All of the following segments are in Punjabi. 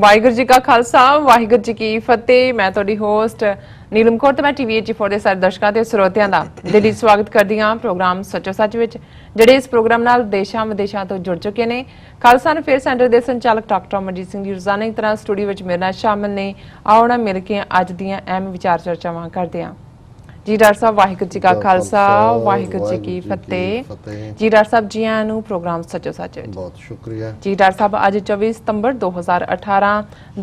ਵਾਹਿਗੁਰੂ ਜੀ ਕਾ ਖਾਲਸਾ ਵਾਹਿਗੁਰੂ ਜੀ ਕੀ ਫਤਿਹ। ਮੈਂ ਤੁਹਾਡੀ ਹੋਸਟ ਨੀਲਮ ਕੌਰ ਤੇ ਮੈਂ TV84 ਦੇ ਸਾਰੇ ਦਰਸ਼ਕਾਂ ਤੇ ਸਰੋਤਿਆਂ ਦਾ ਦਿਲੀ ਸਵਾਗਤ ਕਰਦੀ ਹਾਂ ਪ੍ਰੋਗਰਾਮ ਸੱਚੋ ਸੱਚ ਵਿੱਚ, ਜਿਹੜੇ ਇਸ ਪ੍ਰੋਗਰਾਮ ਨਾਲ ਦੇਸ਼ਾਂ ਵਿਦੇਸ਼ਾਂ ਤੋਂ ਜੁੜ ਚੁੱਕੇ ਨੇ। ਖਾਲਸਾ ਅਫੇਅਰ ਸੈਂਟਰ ਦੇ ਸੰਚਾਲਕ ਡਾਕਟਰ ਅਮਰਜੀਤ ਸਿੰਘ ਜੀ ਰੋਜ਼ਾਨਾ ਦੀ ਤਰ੍ਹਾਂ ਸਟੂਡੀਓ ਵਿੱਚ ਮੇਰੇ ਨਾਲ ਸ਼ਾਮਲ ਨੇ। ਆਓ ਨਾ ਮਿਲ ਕੇ ਅੱਜ ਦੀਆਂ ਅਹਿਮ ਵਿਚਾਰ ਚਰਚਾਵਾਂ ਕਰਦੇ ਹਾਂ। जी डॉक्टर साहब वाहिगुरू जी का खालसा वाहिगुरू जी की फतेह। जी डॉक्टर साहब जी आयां नूं प्रोग्राम सचो सच बहुत शुक्रिया जी। डॉक्टर साहब अज 24 सितंबर 2018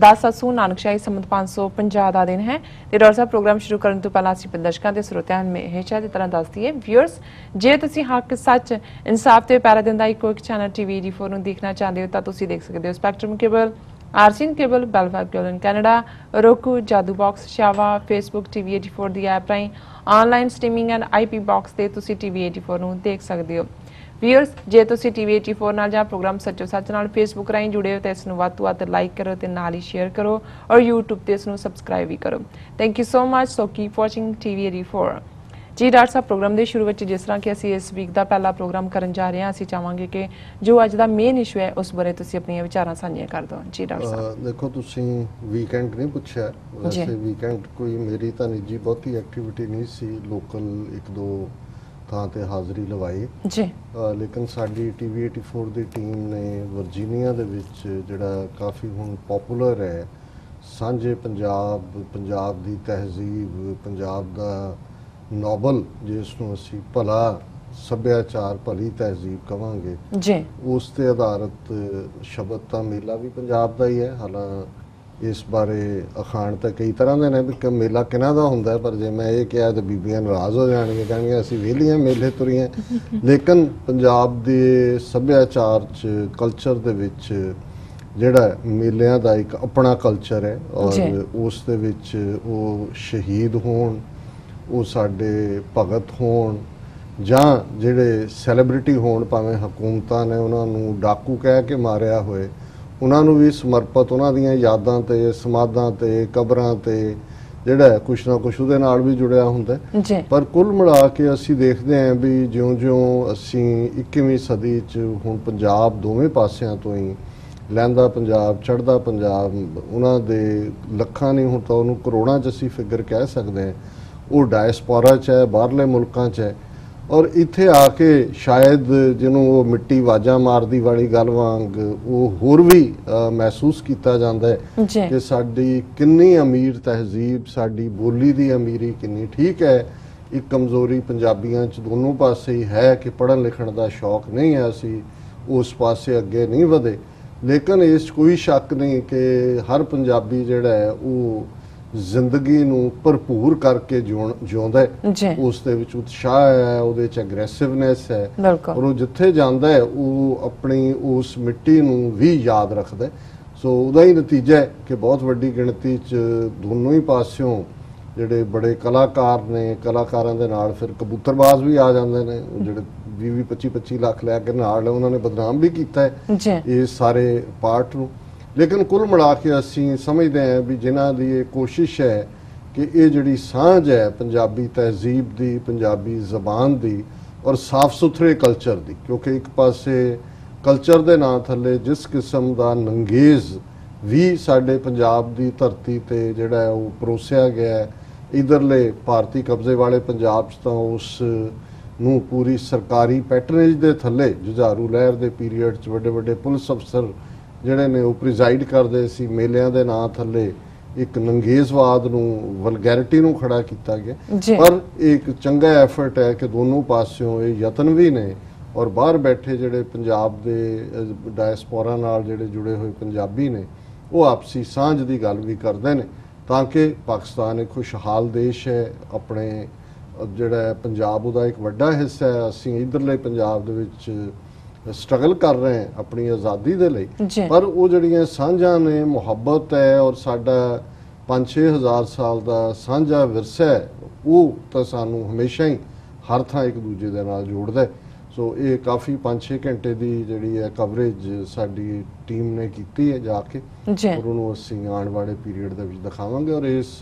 10 असू नानकशाही संमत 550 का दिन है। तो डॉक्टर साहब प्रोग्राम शुरू करने तो पहला असीं दर्शकों के श्रोतिਆਂ ਨੂੰ हमेशा की तरह दस दईए व्यूअर्स, जे तुसीं हक सच इंसाफ ते पैरा दिंदा इको एक चैनल TV84 ਨੂੰ देखना चाहते हो तो तुसीं देख सकते हो Spectrum cable, RCN cable, Bell Fibe cable in Canada, roku, Jadoo box, शावा, फेसबुक TV84 ਦੀ ਐਪ ਰਾਹੀਂ online streaming and IP box ਤੇ ਤੁਸੀਂ TV84 ਨੂੰ ਦੇਖ ਸਕਦੇ ਹੋ। व्यूअर्स, ਜੇ ਤੁਸੀਂ TV84 ਨਾਲ ਜਾਂ ਪ੍ਰੋਗਰਾਮ ਸੱਚੋ ਸੱਚ ਨਾਲ ਫੇਸਬੁੱਕ ਰਾਹੀਂ ਜੁੜੇ ਹੋ ਤਾਂ ਇਸ ਨੂੰ ਵੱਧ ਤੋਂ ਵੱਧ ਲਾਈਕ ਕਰੋ ਤੇ ਨਾਲ ਹੀ ਸ਼ੇਅਰ ਕਰੋ ਔਰ YouTube ਤੇ ਇਸ ਨੂੰ ਸਬਸਕ੍ਰਾਈਬ ਵੀ ਕਰੋ। Thank you so much. So keep watching TV84। जी डॉक्टर साहब प्रोग्राम के शुरू में जिस तरह कि असी इस वीक का पहला प्रोग्राम करन जा रहे हैं, असी चाहांगे कि जो अज का मेन इशू है उस बारे तुसीं अपनी विचार साझियां कर दो। जी डॉक्टर साहब देखो, तुसीं वीकेंड नहीं पूछा, वैसे वीकेंड कोई मेरी तो निजी बहुती एक्टिविटी नहीं सी, लोकल एक दो थां ते हाज़री लवाई जी। लेकिन साडी TV84 की टीम ने वर्जीनिया दे विच जिहड़ा काफ़ी हुण पॉपुलर है सांझे पंजाब दी तहजीब, पंजाब दा नॉबल जिसनों असी भला सभ्याचार भली तहजीब कवांगे जी, उस ते आधारित शब्द का मेला भी पंजाब का ही है। हालांकि इस बारे अखाण तो कई तरह के ने भी मेला किन्हां दा हुंदा है, पर जे मैं ये कहा तो बीबियां नाराज़ हो जाणगियां, कहणगियां असीं वेलियां मेले तुरीआं। लेकिन पंजाब दे सभ्याचार च कल्चर दे विच जिहड़ा मेलिਆਂ ਦਾ एक अपना कल्चर है और उस दे विच ਉਹ शहीद होण, ਉਹ ਸਾਡੇ ਭਗਤ ਹੋਣ ਜਾਂ ਜਿਹੜੇ ਸੈਲੀਬ੍ਰਿਟੀ ਹੋਣ, ਭਾਵੇਂ ਹਕੂਮਤਾਂ ਨੇ ਉਹਨਾਂ ਨੂੰ ਡਾਕੂ ਕਹਿ ਕੇ ਮਾਰਿਆ ਹੋਏ, ਉਹਨਾਂ ਨੂੰ ਵੀ ਸਮਰਪਿਤ ਉਹਨਾਂ ਦੀਆਂ ਯਾਦਾਂ ਤੇ ਸਮਾਧਾਂ ਤੇ ਕਬਰਾਂ ਤੇ ਜਿਹੜਾ ਕੁਛ ਨਾ ਕੁਛ ਉਹਦੇ ਨਾਲ ਵੀ ਜੁੜਿਆ ਹੁੰਦਾ। ਪਰ ਕੁੱਲ ਮਿਲਾ ਕੇ ਅਸੀਂ ਦੇਖਦੇ ਹਾਂ ਵੀ ਜਿਉਂ-ਜਿਉਂ ਅਸੀਂ 21ਵੀਂ ਸਦੀ 'ਚ ਹੁਣ ਪੰਜਾਬ ਦੋਵੇਂ ਪਾਸਿਆਂ ਤੋਂ ਹੀ ਲਹਿੰਦਾ ਪੰਜਾਬ, ਚੜ੍ਹਦਾ ਪੰਜਾਬ, ਉਹਨਾਂ ਦੇ ਲੱਖਾਂ ਨਹੀਂ ਹੁਣ ਤਾਂ ਉਹਨੂੰ ਕਰੋੜਾਂ 'ਚ ਅਸੀਂ ਫਿਗਰ ਕਹਿ ਸਕਦੇ ਹਾਂ, ਉਹ ਡਾਇਸਪੋਰਾ 'ਚ ਹੈ, ਬਾਹਰਲੇ ਮੁਲਕਾਂ 'ਚ ਹੈ। ਔਰ ਇੱਥੇ ਆ ਕੇ ਸ਼ਾਇਦ ਜਿਹਨੂੰ ਉਹ ਮਿੱਟੀ ਆਵਾਜ਼ਾਂ ਮਾਰਦੀ ਵਾਲੀ ਗੱਲ ਵਾਂਗ ਉਹ ਹੋਰ ਵੀ ਮਹਿਸੂਸ ਕੀਤਾ ਜਾਂਦਾ ਹੈ ਕਿ ਸਾਡੀ ਕਿੰਨੀ ਅਮੀਰ ਤਹਿਜ਼ੀਬ, ਸਾਡੀ ਬੋਲੀ ਦੀ ਅਮੀਰੀ ਕਿੰਨੀ। ਠੀਕ ਹੈ, ਇੱਕ ਕਮਜ਼ੋਰੀ ਪੰਜਾਬੀਆਂ 'ਚ ਦੋਨੋਂ ਪਾਸੇ ਹੀ ਹੈ ਕਿ ਪੜ੍ਹਨ ਲਿਖਣ ਦਾ ਸ਼ੌਕ ਨਹੀਂ ਹੈ, ਅਸੀਂ ਉਸ ਪਾਸੇ ਅੱਗੇ ਨਹੀਂ ਵਧੇ। ਲੇਕਿਨ ਇਸ 'ਚ ਕੋਈ ਸ਼ੱਕ ਨਹੀਂ ਕਿ ਹਰ ਪੰਜਾਬੀ ਜਿਹੜਾ ਹੈ ਉਹ ਜ਼ਿੰਦਗੀ ਨੂੰ ਭਰਪੂਰ ਕਰਕੇ ਜਿਉਂਦਾ ਹੈ, ਉਸ ਦੇ ਵਿੱਚ ਉਤਸ਼ਾਹ ਹੈ, ਉਹਦੇ 'ਚ ਐਗਰੈਸਿਵਨੈਸ ਹੈ ਔਰ ਉਹ ਜਿੱਥੇ ਜਾਂਦਾ ਹੈ ਉਹ ਆਪਣੀ ਉਸ ਮਿੱਟੀ ਨੂੰ ਵੀ ਯਾਦ ਰੱਖਦਾ। ਸੋ ਉਹਦਾ ਹੀ ਨਤੀਜਾ ਹੈ ਕਿ ਬਹੁਤ ਵੱਡੀ ਗਿਣਤੀ 'ਚ ਦੋਨੋਂ ਹੀ ਪਾਸਿਓਂ ਜਿਹੜੇ ਬੜੇ ਕਲਾਕਾਰ ਨੇ, ਕਲਾਕਾਰਾਂ ਦੇ ਨਾਲ ਫਿਰ ਕਬੂਤਰਬਾਜ਼ ਵੀ ਆ ਜਾਂਦੇ ਨੇ, ਜਿਹੜੇ 20-25 ਲੱਖ ਲੈ ਕੇ ਨਾਲ ਉਹਨਾਂ ਨੇ ਬਦਨਾਮ ਵੀ ਕੀਤਾ ਹੈ ਇਸ ਸਾਰੇ ਪਾਰਟ ਨੂੰ। लेकिन कुल मिला के असी समझते हैं भी जिन्हां दी ये कोशिश है कि ये जिहड़ी सांझ है पंजाबी तहजीब दी, पंजाबी जबान दी और साफ सुथरे कल्चर दी, क्योंकि एक पासे कल्चर दे नां थल्ले जिस किस्म दा नंगेज़ भी साडे पंजाब दी धरती ते जिहड़ा है वो परोसिया गया है, इधरले भारती कब्जे वाले पंजाब च तां उस नूं पूरी सरकारी पैटरनेज दे थल्ले जुझारू लहर दे पीरीयड च वड्डे वड्डे पुलिस अफसर ਜਿਹੜੇ ਨੇ ਉਹ ਪ੍ਰੀਜ਼ਾਈਡ ਕਰਦੇ ਸੀ। ਮੇਲਿਆਂ ਦੇ ਨਾਂ ਥੱਲੇ ਇੱਕ ਨੰਗੇਜ਼ਵਾਦ ਨੂੰ, ਵਲਗੈਰਿਟੀ ਨੂੰ ਖੜਾ ਕੀਤਾ ਗਿਆ। ਪਰ ਇੱਕ ਚੰਗਾ ਐਫਰਟ ਹੈ ਕਿ ਦੋਨੋਂ ਪਾਸਿਓਂ ਇਹ ਯਤਨ ਵੀ ਨੇ ਔਰ ਬਾਹਰ ਬੈਠੇ ਜਿਹੜੇ ਪੰਜਾਬ ਦੇ ਡਾਇਸਪੋਰਾ ਨਾਲ ਜਿਹੜੇ ਜੁੜੇ ਹੋਏ ਪੰਜਾਬੀ ਨੇ ਉਹ ਆਪਸੀ ਸਾਂਝ ਦੀ ਗੱਲ ਵੀ ਕਰਦੇ ਨੇ ਤਾਂ ਕਿ ਪਾਕਿਸਤਾਨ ਇੱਕ ਖੁਸ਼ਹਾਲ ਦੇਸ਼ ਹੈ। ਆਪਣੇ ਜਿਹੜਾ ਪੰਜਾਬ ਉਹਦਾ ਇੱਕ ਵੱਡਾ ਹਿੱਸਾ ਹੈ। ਅਸੀਂ ਇੱਧਰਲੇ ਪੰਜਾਬ ਦੇ ਵਿੱਚ स्ट्रगल कर रहे हैं अपनी आज़ादी दे लई, पर वो जड़ियां सांझां ने, मुहब्बत है और साडा 5-6 हज़ार साल का सांझा विरसा है, वो तो सानू हमेशा ही हर थां एक दूजे दे नाल जोड़दा है। सो ये काफ़ी 5-6 घंटे की जिहड़ी है कवरेज साडी टीम ने कीती है जाके और उन्होंने असीं आने वाले पीरीयड दे विच दिखावांगे। और इस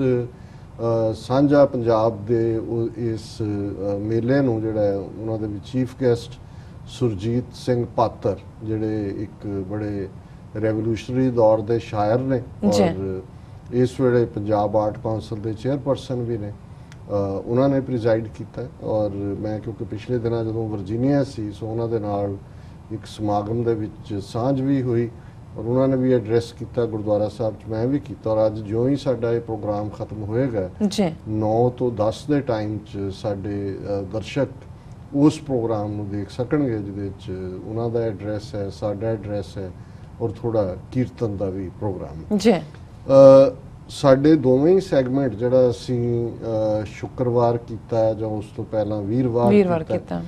सांझा पंजाब दे इस मेले नूं जिहड़ा है उन्हां दे विच चीफ गैस्ट सुरजीत सिंह पात्र जिहड़े एक बड़े ਰੈਵੋਲੂਸ਼ਨਰੀ ਦੌਰ ਦੇ ਸ਼ਾਇਰ ਨੇ ਔਰ ਇਸ ਵੇਲੇ ਪੰਜਾਬ ਆਰਟ ਕੌਂਸਲ ਦੇ ਚੇਅਰਪਰਸਨ ਵੀ ਨੇ। ਉਹਨਾਂ ਨੇ ਪ੍ਰੀਜ਼ਾਈਡ ਕੀਤਾ ਔਰ ਮੈਂ ਕਿਉਂਕਿ ਪਿਛਲੇ ਦਿਨਾਂ ਜਦੋਂ ਵਰਜੀਨੀਆ ਸੀ ਸੋ ਉਹਨਾਂ ਦੇ ਨਾਲ ਇੱਕ ਸਮਾਗਮ ਦੇ ਵਿੱਚ ਸਾਂਝ ਵੀ ਹੋਈ ਔਰ ਉਹਨਾਂ ਨੇ ਵੀ ਐਡਰੈਸ ਕੀਤਾ ਗੁਰਦੁਆਰਾ ਸਾਹਿਬ 'ਚ, ਮੈਂ ਵੀ ਕੀਤਾ। ਔਰ ਅੱਜ ਜਿਉਂ ਹੀ ਸਾਡਾ ਇਹ ਪ੍ਰੋਗਰਾਮ ਖਤਮ ਹੋਏਗਾ 9 ਤੋਂ 10 ਦੇ ਟਾਈਮ 'ਚ ਸਾਡੇ ਦਰਸ਼ਕ ਉਸ ਪ੍ਰੋਗਰਾਮ ਨੂੰ ਦੇਖ ਸਕਣਗੇ ਜਿਹਦੇ ਵਿੱਚ ਉਹਨਾਂ ਦਾ ਐਡਰੈਸ ਹੈ, ਸਾਡਾ ਐਡਰੈਸ ਹੈ ਔਰ ਥੋੜਾ ਕੀਰਤਨ ਦਾ ਵੀ ਪ੍ਰੋਗਰਾਮ ਹੈ। ਸਾਡੇ ਦੋਵੇਂ ਹੀ ਸੈਗਮੈਂਟ ਜਿਹੜਾ ਅਸੀਂ ਸ਼ੁੱਕਰਵਾਰ ਕੀਤਾ ਜਾਂ ਉਸ ਤੋਂ ਪਹਿਲਾਂ ਵੀਰਵਾਰ ਕੀਤਾ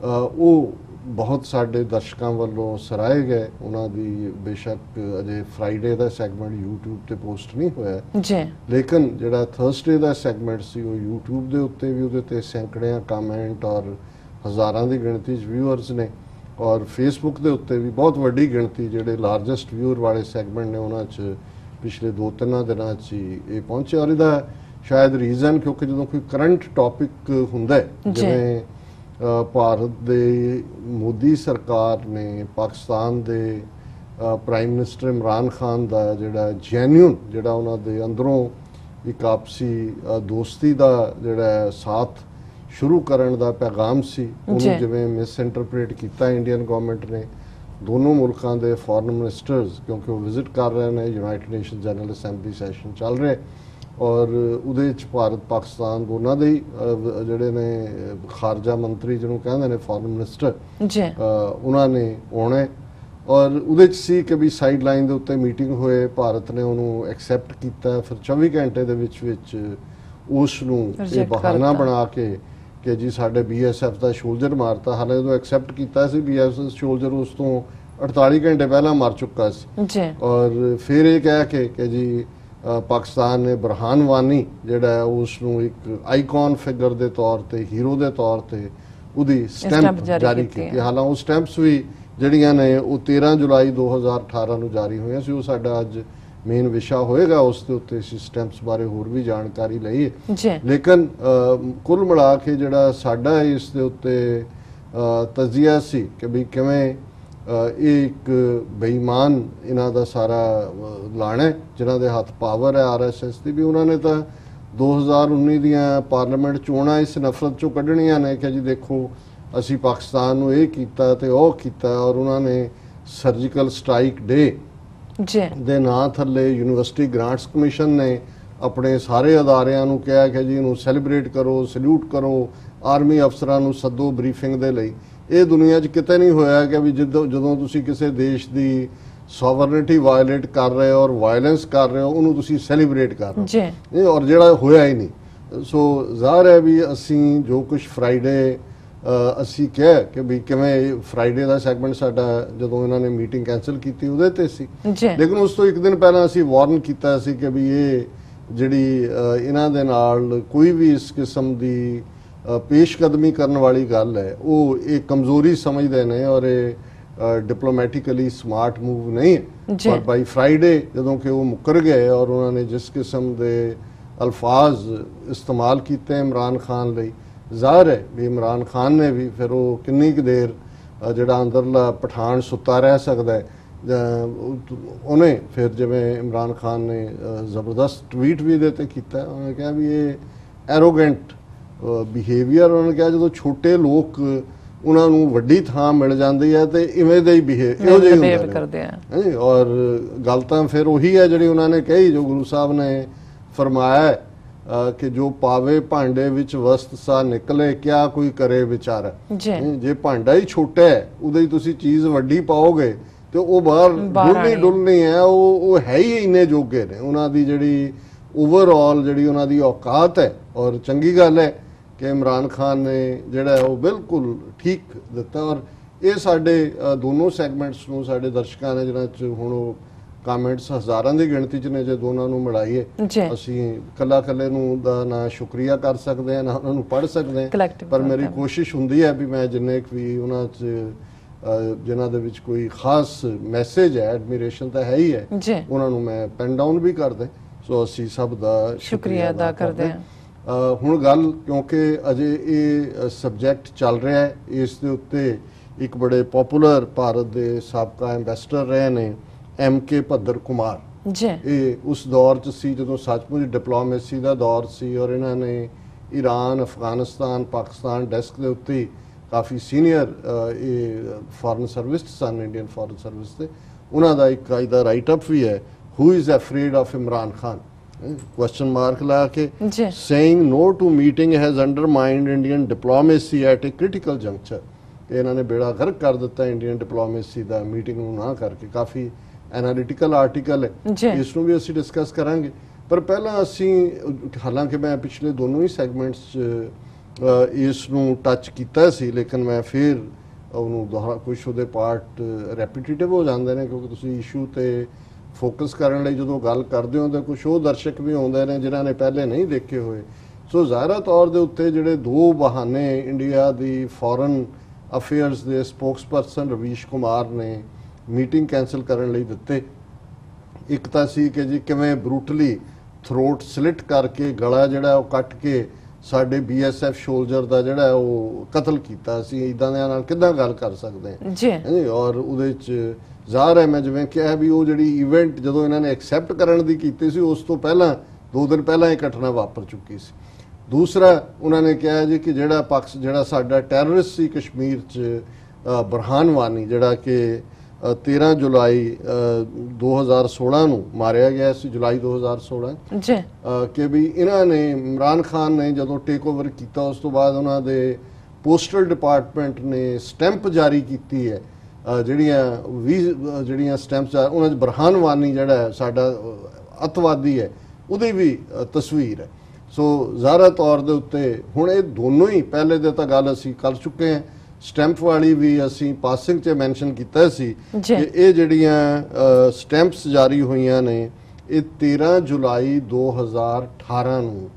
ਉਹ ਬਹੁਤ ਸਾਡੇ ਦਰਸ਼ਕਾਂ ਵੱਲੋਂ ਸਰਾਏ ਗਏ। ਉਹਨਾਂ ਦੀ ਬੇਸ਼ੱਕ ਅਜੇ ਫਰਾਈਡੇ ਦਾ ਸੈਗਮੈਂਟ YouTube ਤੇ ਪੋਸਟ ਨਹੀਂ ਹੋਇਆ ਲੇਕਿਨ ਜਿਹੜਾ ਥਰਸਡੇ ਦਾ ਸੈਗਮੈਂਟ ਸੀ ਉਹ YouTube ਦੇ ਉੱਤੇ ਵੀ ਉਹਦੇ ਤੇ ਸੈਂਕੜਿਆਂ ਕਮੈਂਟ ਔਰ ਹਜ਼ਾਰਾਂ ਦੀ ਗਿਣਤੀ 'ਚ ਵਿਊਅਰਸ ਨੇ ਔਰ ਫੇਸਬੁੱਕ ਦੇ ਉੱਤੇ ਵੀ ਬਹੁਤ ਵੱਡੀ ਗਿਣਤੀ ਜਿਹੜੇ ਲਾਰਜੈਸਟ ਵਿਊਅਰ ਵਾਲੇ ਸੈਗਮੈਂਟ ਨੇ ਉਹਨਾਂ 'ਚ ਪਿਛਲੇ 2-3 ਦਿਨਾਂ 'ਚ ਇਹ ਪਹੁੰਚੇ। ਔਰ ਇਹਦਾ ਸ਼ਾਇਦ ਰੀਜ਼ਨ ਕਿਉਂਕਿ ਜਦੋਂ ਕੋਈ ਕਰੰਟ ਟੌਪਿਕ ਹੁੰਦਾ ਜਿਵੇਂ ਭਾਰਤ ਦੇ ਮੋਦੀ ਸਰਕਾਰ ਨੇ ਪਾਕਿਸਤਾਨ ਦੇ ਪ੍ਰਾਈਮ ਮਿਨਿਸਟਰ ਇਮਰਾਨ ਖਾਨ ਦਾ ਜਿਹੜਾ ਜੈਨੂਇਨ ਜਿਹੜਾ ਉਹਨਾਂ ਦੇ ਅੰਦਰੋਂ ਇੱਕ ਆਪਸੀ ਦੋਸਤੀ ਦਾ ਜਿਹੜਾ ਸਾਥ ਸ਼ੁਰੂ ਕਰਨ ਦਾ ਪੈਗਾਮ ਸੀ ਉਹਨੂੰ ਜਿਵੇਂ ਮਿਸ ਇੰਟਰਪ੍ਰੀਟ ਕੀਤਾ ਇੰਡੀਅਨ ਗਵਰਨਮੈਂਟ ਨੇ। ਦੋਨੋਂ ਮੁਲਕਾਂ ਦੇ ਫੋਰਨ ਮਿਨਿਸਟਰਸ ਕਿਉਂਕਿ ਉਹ ਵਿਜ਼ਿਟ ਕਰ ਰਹੇ ਨੇ, United nation general assembly session ਚੱਲ ਰਿਹਾ ਔਰ ਉਹਦੇ ਵਿੱਚ ਭਾਰਤ ਪਾਕਿਸਤਾਨ ਦੋਨਾਂ ਦੇ ਜਿਹੜੇ ਨੇ ਖਾਰਜਾ ਮੰਤਰੀ ਜਿਹਨੂੰ ਕਹਿੰਦੇ ਨੇ ਫੋਰਨ ਮਿਨਿਸਟਰ ਉਹਨਾਂ ਨੇ ਆਉਣਾ ਔਰ ਉਹਦੇ 'ਚ ਸੀ ਕਿ ਵੀ ਸਾਈਡ ਲਾਈਨ ਦੇ ਉੱਤੇ ਮੀਟਿੰਗ ਹੋਏ, ਭਾਰਤ ਨੇ ਉਹਨੂੰ ਐਕਸੈਪਟ ਕੀਤਾ। ਫਿਰ 24 ਘੰਟੇ ਦੇ ਵਿੱਚ ਉਸ ਨੂੰ ਇਹ ਬਹਾਨਾ ਬਣਾ ਕੇ ਕਿ ਜੀ ਸਾਡੇ BSF ਦਾ ਸ਼ੋਲਜਰ ਮਾਰਤਾ। ਹਾਲੇ ਜਦੋਂ ਐਕਸੈਪਟ ਕੀਤਾ ਸੀ BSF ਸ਼ੋਲਜਰ ਉਸ ਤੋਂ 48 ਘੰਟੇ ਪਹਿਲਾਂ ਮਰ ਚੁੱਕਾ ਸੀ ਔਰ ਫਿਰ ਇਹ ਕਹਿ ਕੇ ਕਿ ਜੀ ਪਾਕਿਸਤਾਨ ਨੇ ਬਰਹਾਨ ਵਾਨੀ ਜਿਹੜਾ ਉਸ ਨੂੰ ਇੱਕ ਆਈਕਨ ਫਿਗਰ ਦੇ ਤੌਰ ਤੇ ਹੀਰੋ ਦੇ ਤੌਰ ਤੇ ਉਹਦੀ ਸਟੈਂਪ ਜਾਰੀ ਕੀਤੀ। ਹਾਲਾਂ ਉਹ ਸਟੈਂਪਸ ਵੀ ਜਿਹੜੀਆਂ ਨੇ ਉਹ 13 ਜੁਲਾਈ 2018 ਨੂੰ ਜਾਰੀ ਹੋਈਆਂ ਸੀ। ਉਹ ਸਾਡਾ ਅੱਜ ਮੇਨ ਵਿਸ਼ਾ ਹੋਏਗਾ, ਉਸ ਦੇ ਉੱਤੇ ਅਸੀਂ ਸਟੈਂਪਸ ਬਾਰੇ ਹੋਰ ਵੀ ਜਾਣਕਾਰੀ ਲਈ ਹੈ। ਲੇਕਿਨ ਕੁੱਲ ਮਿਲਾ ਕੇ ਜਿਹੜਾ ਸਾਡਾ ਇਸ ਦੇ ਉੱਤੇ ਤਜਜ਼ੀਆ ਸੀ ਕਿ ਵੀ ਕਿਵੇਂ ਇਹ ਇੱਕ ਬੇਈਮਾਨ ਇਹਨਾਂ ਦਾ ਸਾਰਾ ਲਾਣਾ ਜਿਨ੍ਹਾਂ ਦੇ ਹੱਥ ਪਾਵਰ ਹੈ RSS ਦੀ ਵੀ ਉਹਨਾਂ ਨੇ ਤਾਂ 2019 ਦੀਆਂ ਪਾਰਲੀਮੈਂਟ ਚੋਣਾਂ ਇਸ ਨਫ਼ਰਤ ਚੋਂ ਕੱਢਣੀਆਂ ਨੇ ਕਿ ਜੀ ਦੇਖੋ ਅਸੀਂ ਪਾਕਿਸਤਾਨ ਨੂੰ ਇਹ ਕੀਤਾ ਤੇ ਉਹ ਕੀਤਾ ਔਰ ਉਹਨਾਂ ਨੇ ਸਰਜੀਕਲ ਸਟ੍ਰਾਈਕ ਡੇ ਦੇ ਨਾਂ ਥੱਲੇ ਯੂਨੀਵਰਸਿਟੀ ਗ੍ਰਾਂਟਸ ਕਮਿਸ਼ਨ ਨੇ ਆਪਣੇ ਸਾਰੇ ਅਦਾਰਿਆਂ ਨੂੰ ਕਿਹਾ ਕਿ ਜੀ ਇਹਨੂੰ ਸੈਲੀਬ੍ਰੇਟ ਕਰੋ, ਸਲੂਟ ਕਰੋ, ਆਰਮੀ ਅਫਸਰਾਂ ਨੂੰ ਸੱਦੋ ਬਰੀਫਿੰਗ ਦੇ ਲਈ। ਇਹ ਦੁਨੀਆ 'ਚ ਕਿਤੇ ਨਹੀਂ ਹੋਇਆ ਕਿ ਵੀ ਜਦੋਂ ਤੁਸੀਂ ਕਿਸੇ ਦੇਸ਼ ਦੀ ਸੋਵਰਨਿਟੀ ਵਾਇਲੇਟ ਕਰ ਰਹੇ ਹੋ ਔਰ ਵਾਇਲੈਂਸ ਕਰ ਰਹੇ ਹੋ ਉਹਨੂੰ ਤੁਸੀਂ ਸੈਲੀਬ੍ਰੇਟ ਕਰ ਰਹੇ ਹੋ ਔਰ ਜਿਹੜਾ ਹੋਇਆ ਹੀ ਨਹੀਂ। ਸੋ ਜ਼ਾਹਰ ਹੈ ਵੀ ਅਸੀਂ ਜੋ ਕੁਝ ਫਰਾਈਡੇ ਅਸੀਂ ਕਿਹਾ ਕਿ ਵੀ ਕਿਵੇਂ ਫਰਾਈਡੇ ਦਾ ਸੈਗਮੈਂਟ ਸਾਡਾ ਜਦੋਂ ਇਹਨਾਂ ਨੇ ਮੀਟਿੰਗ ਕੈਂਸਲ ਕੀਤੀ ਉਹਦੇ ਤੇ ਸੀ ਲੇਕਿਨ ਉਸ ਤੋਂ ਇੱਕ ਦਿਨ ਪਹਿਲਾਂ ਅਸੀਂ ਵਾਰਨ ਕੀਤਾ ਸੀ ਕਿ ਵੀ ਇਹ ਜਿਹੜੀ ਇਹਨਾਂ ਦੇ ਨਾਲ ਕੋਈ ਵੀ ਇਸ ਕਿਸਮ ਦੀ ਪੇਸ਼ਕਦਮੀ ਕਰਨ ਵਾਲੀ ਗੱਲ ਹੈ ਉਹ ਇਹ ਕਮਜ਼ੋਰੀ ਸਮਝਦੇ ਨੇ ਔਰ ਇਹ ਡਿਪਲੋਮੈਟਿਕਲੀ ਸਮਾਰਟ ਮੂਵ ਨਹੀਂ ਹੈ। ਪਰ ਬਾਈ ਫਰਾਈਡੇ ਜਦੋਂ ਕਿ ਉਹ ਮੁੱਕਰ ਗਏ ਔਰ ਉਹਨਾਂ ਨੇ ਜਿਸ ਕਿਸਮ ਦੇ ਅਲਫਾਜ਼ ਇਸਤੇਮਾਲ ਕੀਤੇ ਇਮਰਾਨ ਖਾਨ ਲਈ ਜ਼ਾਹਰ ਹੈ ਵੀ ਇਮਰਾਨ ਖਾਨ ਨੇ ਵੀ ਫਿਰ ਉਹ ਕਿੰਨੀ ਕੁ ਦੇਰ ਜਿਹੜਾ ਅੰਦਰਲਾ ਪਠਾਨ ਸੁੱਤਾ ਰਹਿ ਸਕਦਾ ਹੈ। ਉਹਨੇ ਫਿਰ ਜਿਵੇਂ ਇਮਰਾਨ ਖਾਨ ਨੇ ਜ਼ਬਰਦਸਤ ਟਵੀਟ ਵੀ ਇਹਦੇ 'ਤੇ ਕੀਤਾ। ਉਹਨੇ ਕਿਹਾ ਵੀ ਇਹ ਐਰੋਗੈਂਟ ਬਿਹੇਵੀਅਰ ਉਹਨਾਂ ਨੇ ਕਿਹਾ ਜਦੋਂ ਛੋਟੇ ਲੋਕ ਉਹਨਾਂ ਨੂੰ ਵੱਡੀ ਥਾਂ ਮਿਲ ਜਾਂਦੀ ਹੈ ਤੇ ਇਵੇਂ ਦੇ ਹੀ ਇਹੋ ਜਿਹੇ ਕਰਦੇ ਆ ਔਰ ਗੱਲ ਤਾਂ ਫਿਰ ਉਹੀ ਹੈ ਜਿਹੜੀ ਉਹਨਾਂ ਨੇ ਕਹੀ ਜੋ ਗੁਰੂ ਸਾਹਿਬ ਨੇ ਫਰਮਾਇਆ ਕਿ ਜੋ ਪਾਵੇ ਭਾਂਡੇ ਵਿੱਚ ਵਸਤ ਸਾ ਨਿਕਲੇ ਕਿਆ ਕੋਈ ਕਰੇ ਵਿਚਾਰਾ। ਜੇ ਭਾਂਡਾ ਹੀ ਛੋਟਾ ਹੈ ਉਹਦੇ ਤੁਸੀਂ ਚੀਜ਼ ਵੱਡੀ ਪਾਓਗੇ ਤੇ ਉਹ ਬਾਹਰ ਡੁੱਲਣੀ ਹੈ। ਉਹ ਹੈ ਹੀ ਇੰਨੇ ਜੋਗੇ ਨੇ ਉਹਨਾਂ ਦੀ ਜਿਹੜੀ ਓਵਰਆਲ ਜਿਹੜੀ ਉਹਨਾਂ ਦੀ ਔਕਾਤ ਹੈ ਔਰ ਚੰਗੀ ਗੱਲ ਹੈ ਕਿ ਇਮਰਾਨ ਖਾਨ ਨੇ ਜਿਹੜਾ ਉਹ ਬਿਲਕੁਲ ਠੀਕ ਦਿੱਤਾ ਔਰ ਇਹ ਸਾਡੇ ਦੋਨੋਂ ਸੈਗਮੈਂਟਸ ਨੂੰ ਸਾਡੇ ਦਰਸ਼ਕਾਂ ਨੇ ਜਿਹਨਾਂ 'ਚ ਹੁਣ ਉਹ ਕਮੈਂਟਸ ਹਜ਼ਾਰਾਂ ਦੀ ਗਿਣਤੀ 'ਚ ਨੇ ਜੇ ਦੋਨਾਂ ਨੂੰ ਮਿਲਾਈਏ ਅਸੀਂ ਕੱਲੇ ਨੂੰ ਦਾ ਨਾ ਸ਼ੁਕਰੀਆ ਕਰ ਸਕਦੇ ਹਾਂ ਨਾ ਉਹਨਾਂ ਨੂੰ ਪੜ੍ਹ ਸਕਦੇ ਹਾਂ ਪਰ ਮੇਰੀ ਕੋਸ਼ਿਸ਼ ਹੁੰਦੀ ਹੈ ਵੀ ਮੈਂ ਜਿੰਨੇ ਵੀ ਉਹਨਾਂ 'ਚ ਜਿਨ੍ਹਾਂ ਦੇ ਵਿੱਚ ਕੋਈ ਖਾਸ ਮੈਸੇਜ ਹੈ ਐਡਮੀਰੇਸ਼ਨ ਤਾਂ ਹੈ ਹੀ ਹੈ ਉਹਨਾਂ ਨੂੰ ਮੈਂ ਪੈਨ ਡਾਊਨ ਵੀ ਕਰਦਾ। ਸੋ ਅਸੀਂ ਸਭ ਦਾ ਸ਼ੁਕਰੀਆ ਅਦਾ ਕਰਦੇ ਹਾਂ। ਹੁਣ ਗੱਲ ਕਿਉਂਕਿ ਅਜੇ ਇਹ ਸਬਜੈਕਟ ਚੱਲ ਰਿਹਾ ਹੈ ਇਸ ਦੇ ਉੱਤੇ ਇੱਕ ਬੜੇ ਪਪੂਲਰ ਭਾਰਤ ਦੇ ਸਾਬਕਾ ਐਂਬੈਸਡਰ ਰਹੇ ਨੇ MK ਭੱਦਰ ਕੁਮਾਰ ਜੀ ਇਹ ਉਸ ਦੌਰ 'ਚ ਸੀ ਜਦੋਂ ਸੱਚਮੁੱਚ ਡਿਪਲੋਮੇਸੀ ਦਾ ਦੌਰ ਸੀ ਔਰ ਇਹਨਾਂ ਨੇ ਈਰਾਨ, ਅਫਗਾਨਿਸਤਾਨ, ਪਾਕਿਸਤਾਨ ਡੈਸਕ ਦੇ ਉੱਤੇ ਕਾਫੀ ਸੀਨੀਅਰ ਇਹ ਫੋਰਨ ਸਰਵਿਸ ਸਨ, ਇੰਡੀਅਨ ਫੋਰਨ ਸਰਵਿਸ ਦੇ। ਉਹਨਾਂ ਦਾ ਇੱਕ ਅੱਜ ਦਾ ਰਾਈਟ ਅਪ ਵੀ ਹੈ, who is afraid of Imran Khan, question mark ਲਾ ਕੇ, saying no to meeting has undermined Indian diplomacy at a critical juncture. ਇਹਨਾਂ ਨੇ ਬੇੜਾ ਗਰਕ ਕਰ ਦਿੱਤਾ ਇੰਡੀਅਨ ਡਿਪਲੋਮੇਸੀ ਦਾ ਮੀਟਿੰਗ ਨੂੰ ਨਾ ਕਰਕੇ। ਕਾਫੀ ਐਨਾਲਿਟੀਕਲ ਆਰਟੀਕਲ ਹੈ, ਇਸ ਨੂੰ ਵੀ ਅਸੀਂ ਡਿਸਕਸ ਕਰਾਂਗੇ। ਪਰ ਪਹਿਲਾਂ ਅਸੀਂ, ਹਾਲਾਂਕਿ ਮੈਂ ਪਿਛਲੇ ਦੋਨੋਂ ਹੀ ਸੈਗਮੈਂਟਸ 'ਚ ਇਸ ਨੂੰ ਟੱਚ ਕੀਤਾ ਸੀ, ਲੇਕਿਨ ਮੈਂ ਫਿਰ ਉਹਨੂੰ ਦੁਹਰਾ, ਕੁਛ ਉਹਦੇ ਪਾਰਟ ਰੈਪੀਟੀਟਿਵ ਹੋ ਜਾਂਦੇ ਨੇ ਕਿਉਂਕਿ ਤੁਸੀਂ ਇਸ਼ੂ ਤੇ ਫੋਕਸ ਕਰਨ ਲਈ ਜਦੋਂ ਗੱਲ ਕਰਦੇ ਹੋ ਤਾਂ ਕੁਛ ਉਹ ਦਰਸ਼ਕ ਵੀ ਆਉਂਦੇ ਨੇ ਜਿਨ੍ਹਾਂ ਨੇ ਪਹਿਲੇ ਨਹੀਂ ਦੇਖੇ ਹੋਏ। ਸੋ ਜ਼ਾਹਿਰਾ ਤੌਰ ਦੇ ਉੱਤੇ ਜਿਹੜੇ ਦੋ ਬਹਾਨੇ ਇੰਡੀਆ ਦੀ ਫੋਰਨ ਅਫੇਅਰਸ ਦੇ ਸਪੋਕਸਪਰਸਨ ਰਵੀਸ਼ ਕੁਮਾਰ ਨੇ ਮੀਟਿੰਗ ਕੈਂਸਲ ਕਰਨ ਲਈ ਦਿੱਤੇ, ਇੱਕ ਤਾਂ ਸੀ ਕਿ ਜੀ ਕਿਵੇਂ ਬਰੂਟਲੀ ਥਰੋਟ ਸਲਿਟ ਕਰਕੇ ਗਲਾ ਜਿਹੜਾ ਉਹ ਕੱਟ ਕੇ ਸਾਡੇ BSF ਸੋਲਜਰ ਦਾ ਜਿਹੜਾ ਉਹ ਕਤਲ ਕੀਤਾ। ਅਸੀਂ ਇਦਾਂ ਦੇ ਨਾਲ ਕਿੱਦਾਂ ਗੱਲ ਕਰ ਸਕਦੇ ਹਾਂ ਜੀ। ਔਰ ਉਹਦੇ 'ਚ ਜ਼ਾਹਰ ਹੈ, ਮੈਂ ਜਿਵੇਂ ਕਿਹਾ ਵੀ ਉਹ ਜਿਹੜੀ ਇਵੈਂਟ ਜਦੋਂ ਇਹਨਾਂ ਨੇ ਐਕਸੈਪਟ ਕਰਨ ਦੀ ਕੀਤੀ ਸੀ ਉਸ ਤੋਂ ਪਹਿਲਾਂ 2 ਦਿਨ ਪਹਿਲਾਂ ਇਹ ਘਟਨਾ ਵਾਪਰ ਚੁੱਕੀ ਸੀ। ਦੂਸਰਾ ਉਹਨਾਂ ਨੇ ਕਿਹਾ ਜੀ ਕਿ ਜਿਹੜਾ ਸਾਡਾ ਟੈਰਰਿਸਟ ਸੀ ਕਸ਼ਮੀਰ 'ਚ ਬਰਹਾਨ ਵਾਨੀ, ਜਿਹੜਾ ਕਿ 13 ਜੁਲਾਈ 2016 ਨੂੰ ਮਾਰਿਆ ਗਿਆ ਸੀ, ਜੁਲਾਈ 2016 ਜੀ, ਕਿ ਵੀ ਇਹਨਾਂ ਨੇ ਇਮਰਾਨ ਖਾਨ ਨੇ ਜਦੋਂ ਟੇਕ ਓਵਰ ਕੀਤਾ ਉਸ ਤੋਂ ਬਾਅਦ ਉਹਨਾਂ ਦੇ ਪੋਸਟਲ ਡਿਪਾਰਟਮੈਂਟ ਨੇ ਸਟੈਂਪ ਜਾਰੀ ਕੀਤੀ ਹੈ, ਜਿਹੜੀਆਂ ਸਟੈਂਪਸ ਉਹਨਾਂ 'ਚ ਬਰਹਾਨ ਵਾਨੀ ਜਿਹੜਾ ਸਾਡਾ ਅੱਤਵਾਦੀ ਹੈ ਉਹਦੀ ਵੀ ਤਸਵੀਰ ਹੈ। ਸੋ ਜ਼ਾਹਰਾ ਤੌਰ ਦੇ ਉੱਤੇ ਹੁਣ ਇਹ ਦੋਨੋਂ ਹੀ, ਪਹਿਲੇ ਦੇ ਤਾਂ ਗੱਲ ਅਸੀਂ ਕਰ ਚੁੱਕੇ ਹਾਂ, ਸਟੈਂਪ ਵਾਲੀ ਵੀ ਅਸੀਂ ਪਾਸਿੰਗ 'ਚ ਮੈਂਸ਼ਨ ਕੀਤਾ ਸੀ ਕਿ ਇਹ ਜਿਹੜੀਆਂ ਸਟੈਂਪਸ ਜਾਰੀ ਹੋਈਆਂ ਨੇ ਇਹ 13 ਜੁਲਾਈ 2018 ਨੂੰ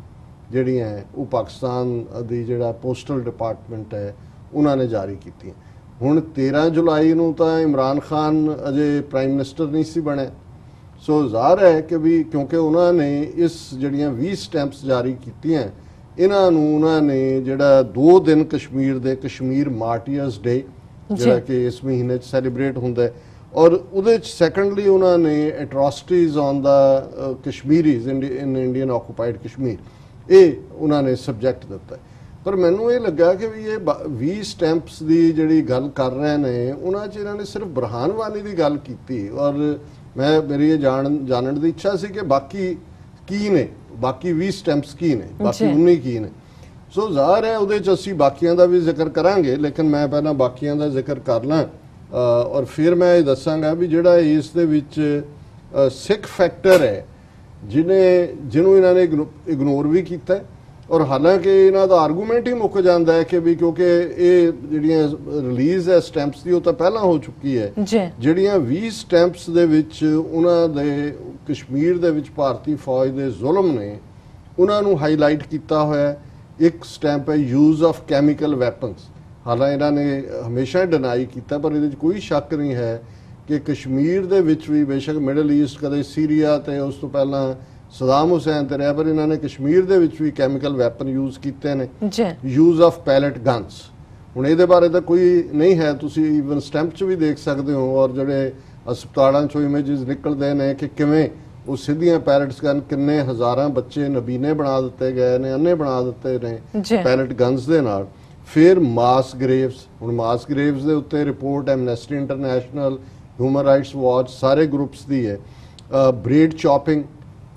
ਜਿਹੜੀਆਂ ਉਹ ਪਾਕਿਸਤਾਨ ਦੀ ਜਿਹੜਾ ਪੋਸਟਲ ਡਿਪਾਰਟਮੈਂਟ ਹੈ ਉਹਨਾਂ ਨੇ ਜਾਰੀ ਕੀਤੀਆਂ। ਹੁਣ 13 ਜੁਲਾਈ ਨੂੰ ਤਾਂ ਇਮਰਾਨ ਖਾਨ ਅਜੇ ਪ੍ਰਾਈਮ ਮਿਨਿਸਟਰ ਨਹੀਂ ਸੀ ਬਣਿਆ। ਸੋ ਜ਼ਾਹਰ ਹੈ ਕਿ ਵੀ ਕਿਉਂਕਿ ਉਹਨਾਂ ਨੇ ਇਸ ਜਿਹੜੀਆਂ 20 ਸਟੈਂਪਸ ਜਾਰੀ ਕੀਤੀਆਂ, ਇਹਨਾਂ ਨੂੰ ਉਹਨਾਂ ਨੇ ਜਿਹੜਾ 2 ਦਿਨ ਕਸ਼ਮੀਰ ਦੇ ਕਸ਼ਮੀਰ ਮਾਰਟੀਅਰਸ ਡੇ ਜਿਹੜਾ ਕਿ ਇਸ ਮਹੀਨੇ 'ਚ ਸੈਲੀਬ੍ਰੇਟ ਹੁੰਦਾ, ਔਰ ਉਹਦੇ 'ਚ ਸੈਕੰਡਲੀ ਉਹਨਾਂ ਨੇ atrocities on the Kashmiris in Indian occupied Kashmir, ਇਹ ਉਹਨਾਂ ਨੇ ਸਬਜੈਕਟ ਦਿੱਤਾ। ਪਰ ਮੈਨੂੰ ਇਹ ਲੱਗਾ ਕਿ ਵੀ ਇਹ 20 ਸਟੈਂਪਸ ਦੀ ਜਿਹੜੀ ਗੱਲ ਕਰ ਰਹੇ ਨੇ ਉਹਨਾਂ 'ਚ ਇਹਨਾਂ ਨੇ ਸਿਰਫ ਬਰਹਾਨ ਵਾਨੀ ਦੀ ਗੱਲ ਕੀਤੀ, ਔਰ ਮੇਰੀ ਇਹ ਜਾਣਨ ਦੀ ਇੱਛਾ ਸੀ ਕਿ ਬਾਕੀ ਕੀ ਨੇ, ਬਾਕੀ 20 ਸਟੈਂਪਸ ਕੀ ਨੇ, ਬਾਕੀ 19 ਕੀ ਨੇ। ਸੋ ਜ਼ਾਹਰ ਹੈ ਉਹਦੇ 'ਚ ਅਸੀਂ ਬਾਕੀਆਂ ਦਾ ਵੀ ਜ਼ਿਕਰ ਕਰਾਂਗੇ, ਲੇਕਿਨ ਮੈਂ ਪਹਿਲਾਂ ਬਾਕੀਆਂ ਦਾ ਜ਼ਿਕਰ ਕਰ ਲਾਂ ਔਰ ਫਿਰ ਮੈਂ ਇਹ ਦੱਸਾਂਗਾ ਵੀ ਜਿਹੜਾ ਇਸ ਦੇ ਵਿੱਚ ਸਿੱਖ ਫੈਕਟਰ ਹੈ ਜਿਹਨੂੰ ਇਹਨਾਂ ਨੇ ਇਗਨੋਰ ਵੀ ਕੀਤਾ, ਔਰ ਹਾਲਾਂਕਿ ਇਹਨਾਂ ਦਾ ਆਰਗੂਮੈਂਟ ਹੀ ਮੁੱਕ ਜਾਂਦਾ ਹੈ ਕਿ ਵੀ ਕਿਉਂਕਿ ਇਹ ਜਿਹੜੀਆਂ ਰਿਲੀਜ਼ ਹੈ ਸਟੈਂਪਸ ਦੀ ਉਹ ਤਾਂ ਪਹਿਲਾਂ ਹੋ ਚੁੱਕੀ ਹੈ, ਜਿਹੜੀਆਂ 20 ਸਟੈਂਪਸ ਦੇ ਵਿੱਚ ਉਹਨਾਂ ਦੇ ਕਸ਼ਮੀਰ ਦੇ ਵਿੱਚ ਭਾਰਤੀ ਫੌਜ ਦੇ ਜ਼ੁਲਮ ਨੇ ਉਹਨਾਂ ਨੂੰ ਹਾਈਲਾਈਟ ਕੀਤਾ ਹੋਇਆ। ਇੱਕ ਸਟੈਂਪ ਹੈ ਯੂਜ਼ ਆਫ ਕੈਮੀਕਲ ਵੈਪਨਸ। ਹਾਲਾਂਕਿ ਇਹਨਾਂ ਨੇ ਹਮੇਸ਼ਾ ਡਿਨਾਈ ਕੀਤਾ, ਪਰ ਇਹਦੇ 'ਚ ਕੋਈ ਸ਼ੱਕ ਨਹੀਂ ਹੈ ਕਿ ਕਸ਼ਮੀਰ ਦੇ ਵਿੱਚ ਵੀ ਬੇਸ਼ੱਕ ਮਿਡਲ ਈਸਟ ਕਦੇ ਸੀਰੀਆ ਤੇ ਉਸ ਤੋਂ ਪਹਿਲਾਂ ਸਦਾਮ ਹੁਸੈਨ ਤੇ ਰਿਹਾ, ਪਰ ਇਹਨਾਂ ਨੇ ਕਸ਼ਮੀਰ ਦੇ ਵਿੱਚ ਵੀ ਕੈਮੀਕਲ ਵੈਪਨ ਯੂਜ਼ ਕੀਤੇ ਨੇ। ਯੂਜ਼ ਆਫ ਪੈਲਟ ਗਨਸ, ਹੁਣ ਇਹਦੇ ਬਾਰੇ ਤਾਂ ਕੋਈ ਨਹੀਂ ਹੈ, ਤੁਸੀਂ ਈਵਨ ਸਟੈਂਪ 'ਚ ਵੀ ਦੇਖ ਸਕਦੇ ਹੋ, ਔਰ ਜਿਹੜੇ ਹਸਪਤਾਲਾਂ 'ਚੋਂ ਇਮੇਜਸ ਨਿਕਲਦੇ ਨੇ ਕਿ ਕਿਵੇਂ ਉਹ ਸਿੱਧੀਆਂ ਪੈਲਟਸ ਗਨ, ਕਿੰਨੇ ਹਜ਼ਾਰਾਂ ਬੱਚੇ ਨਬੀਨੇ ਬਣਾ ਦਿੱਤੇ ਗਏ ਨੇ, ਅੰਨੇ ਬਣਾ ਦਿੱਤੇ ਨੇ ਪੈਲਟ ਗਨਸ ਦੇ ਨਾਲ। ਫਿਰ ਮਾਸ ਗ੍ਰੇਵਸ, ਹੁਣ ਮਾਸ ਗ੍ਰੇਵਸ ਦੇ ਉੱਤੇ report Amnesty international, human rights watch, ਸਾਰੇ ਗਰੁੱਪਸ ਦੀ ਹੈ। ਬ੍ਰੇਡ ਚੌਪਿੰਗ,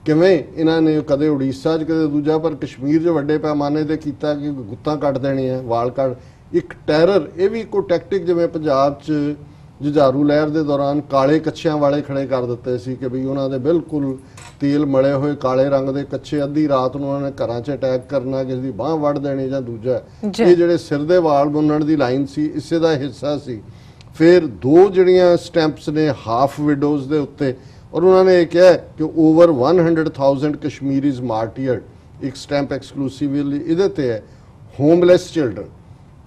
ਕਿਵੇਂ ਇਹਨਾਂ ਨੇ ਕਦੇ ਉੜੀਸਾ 'ਚ ਕਦੇ ਦੂਜਾ, ਪਰ ਕਸ਼ਮੀਰ 'ਚ ਵੱਡੇ ਪੈਮਾਨੇ ਤੇ ਕੀਤਾ ਕਿ ਗੁੱਤਾਂ ਕੱਟ ਦੇਣੀਆਂ, ਵਾਲ ਕੱਟ, ਇੱਕ ਟੈਰਰ, ਇਹ ਵੀ ਇੱਕੋ ਟੈਕਟਿਕ ਜਿਵੇਂ ਪੰਜਾਬ 'ਚ ਜੁਝਾਰੂ ਲਹਿਰ ਦੇ ਦੌਰਾਨ ਕਾਲੇ ਕੱਛਿਆਂ ਵਾਲੇ ਖੜੇ ਕਰ ਦਿੱਤੇ ਸੀ ਕਿ ਵੀ ਉਹਨਾਂ ਦੇ ਬਿਲਕੁਲ ਤੇਲ ਮਲੇ ਹੋਏ ਕਾਲੇ ਰੰਗ ਦੇ ਕੱਛੇ, ਅੱਧੀ ਰਾਤ ਨੂੰ ਉਹਨਾਂ ਨੇ ਘਰਾਂ 'ਚ ਅਟੈਕ ਕਰਨਾ, ਕਿਸੇ ਦੀ ਬਾਂਹ ਵੱਢ ਦੇਣੀ ਜਾਂ ਦੂਜਾ। ਇਹ ਜਿਹੜੇ ਸਿਰ ਦੇ ਵਾਲ ਬੁੰਨਣ ਦੀ ਲਾਈਨ ਸੀ ਇਸੇ ਦਾ ਹਿੱਸਾ ਸੀ। ਫਿਰ 2 ਜਿਹੜੀਆਂ ਸਟੈਂਪਸ ਨੇ ਹਾਫ ਵਿਡੋਜ਼ ਦੇ ਉੱਤੇ, ਔਰ ਉਹਨਾਂ ਨੇ ਇਹ ਕਿਹਾ ਕਿ ਓਵਰ 100,000 ਕਸ਼ਮੀਰੀਜ਼ ਮਾਰਟੀਅਰਡ, ਇੱਕ ਸਟੈਂਪ ਐਕਸਕਲੂਸਿਵਲੀ ਇਹਦੇ ਤੇ ਹੈ। ਹੋਮਲੈਸ ਚਿਲਡਰਨ,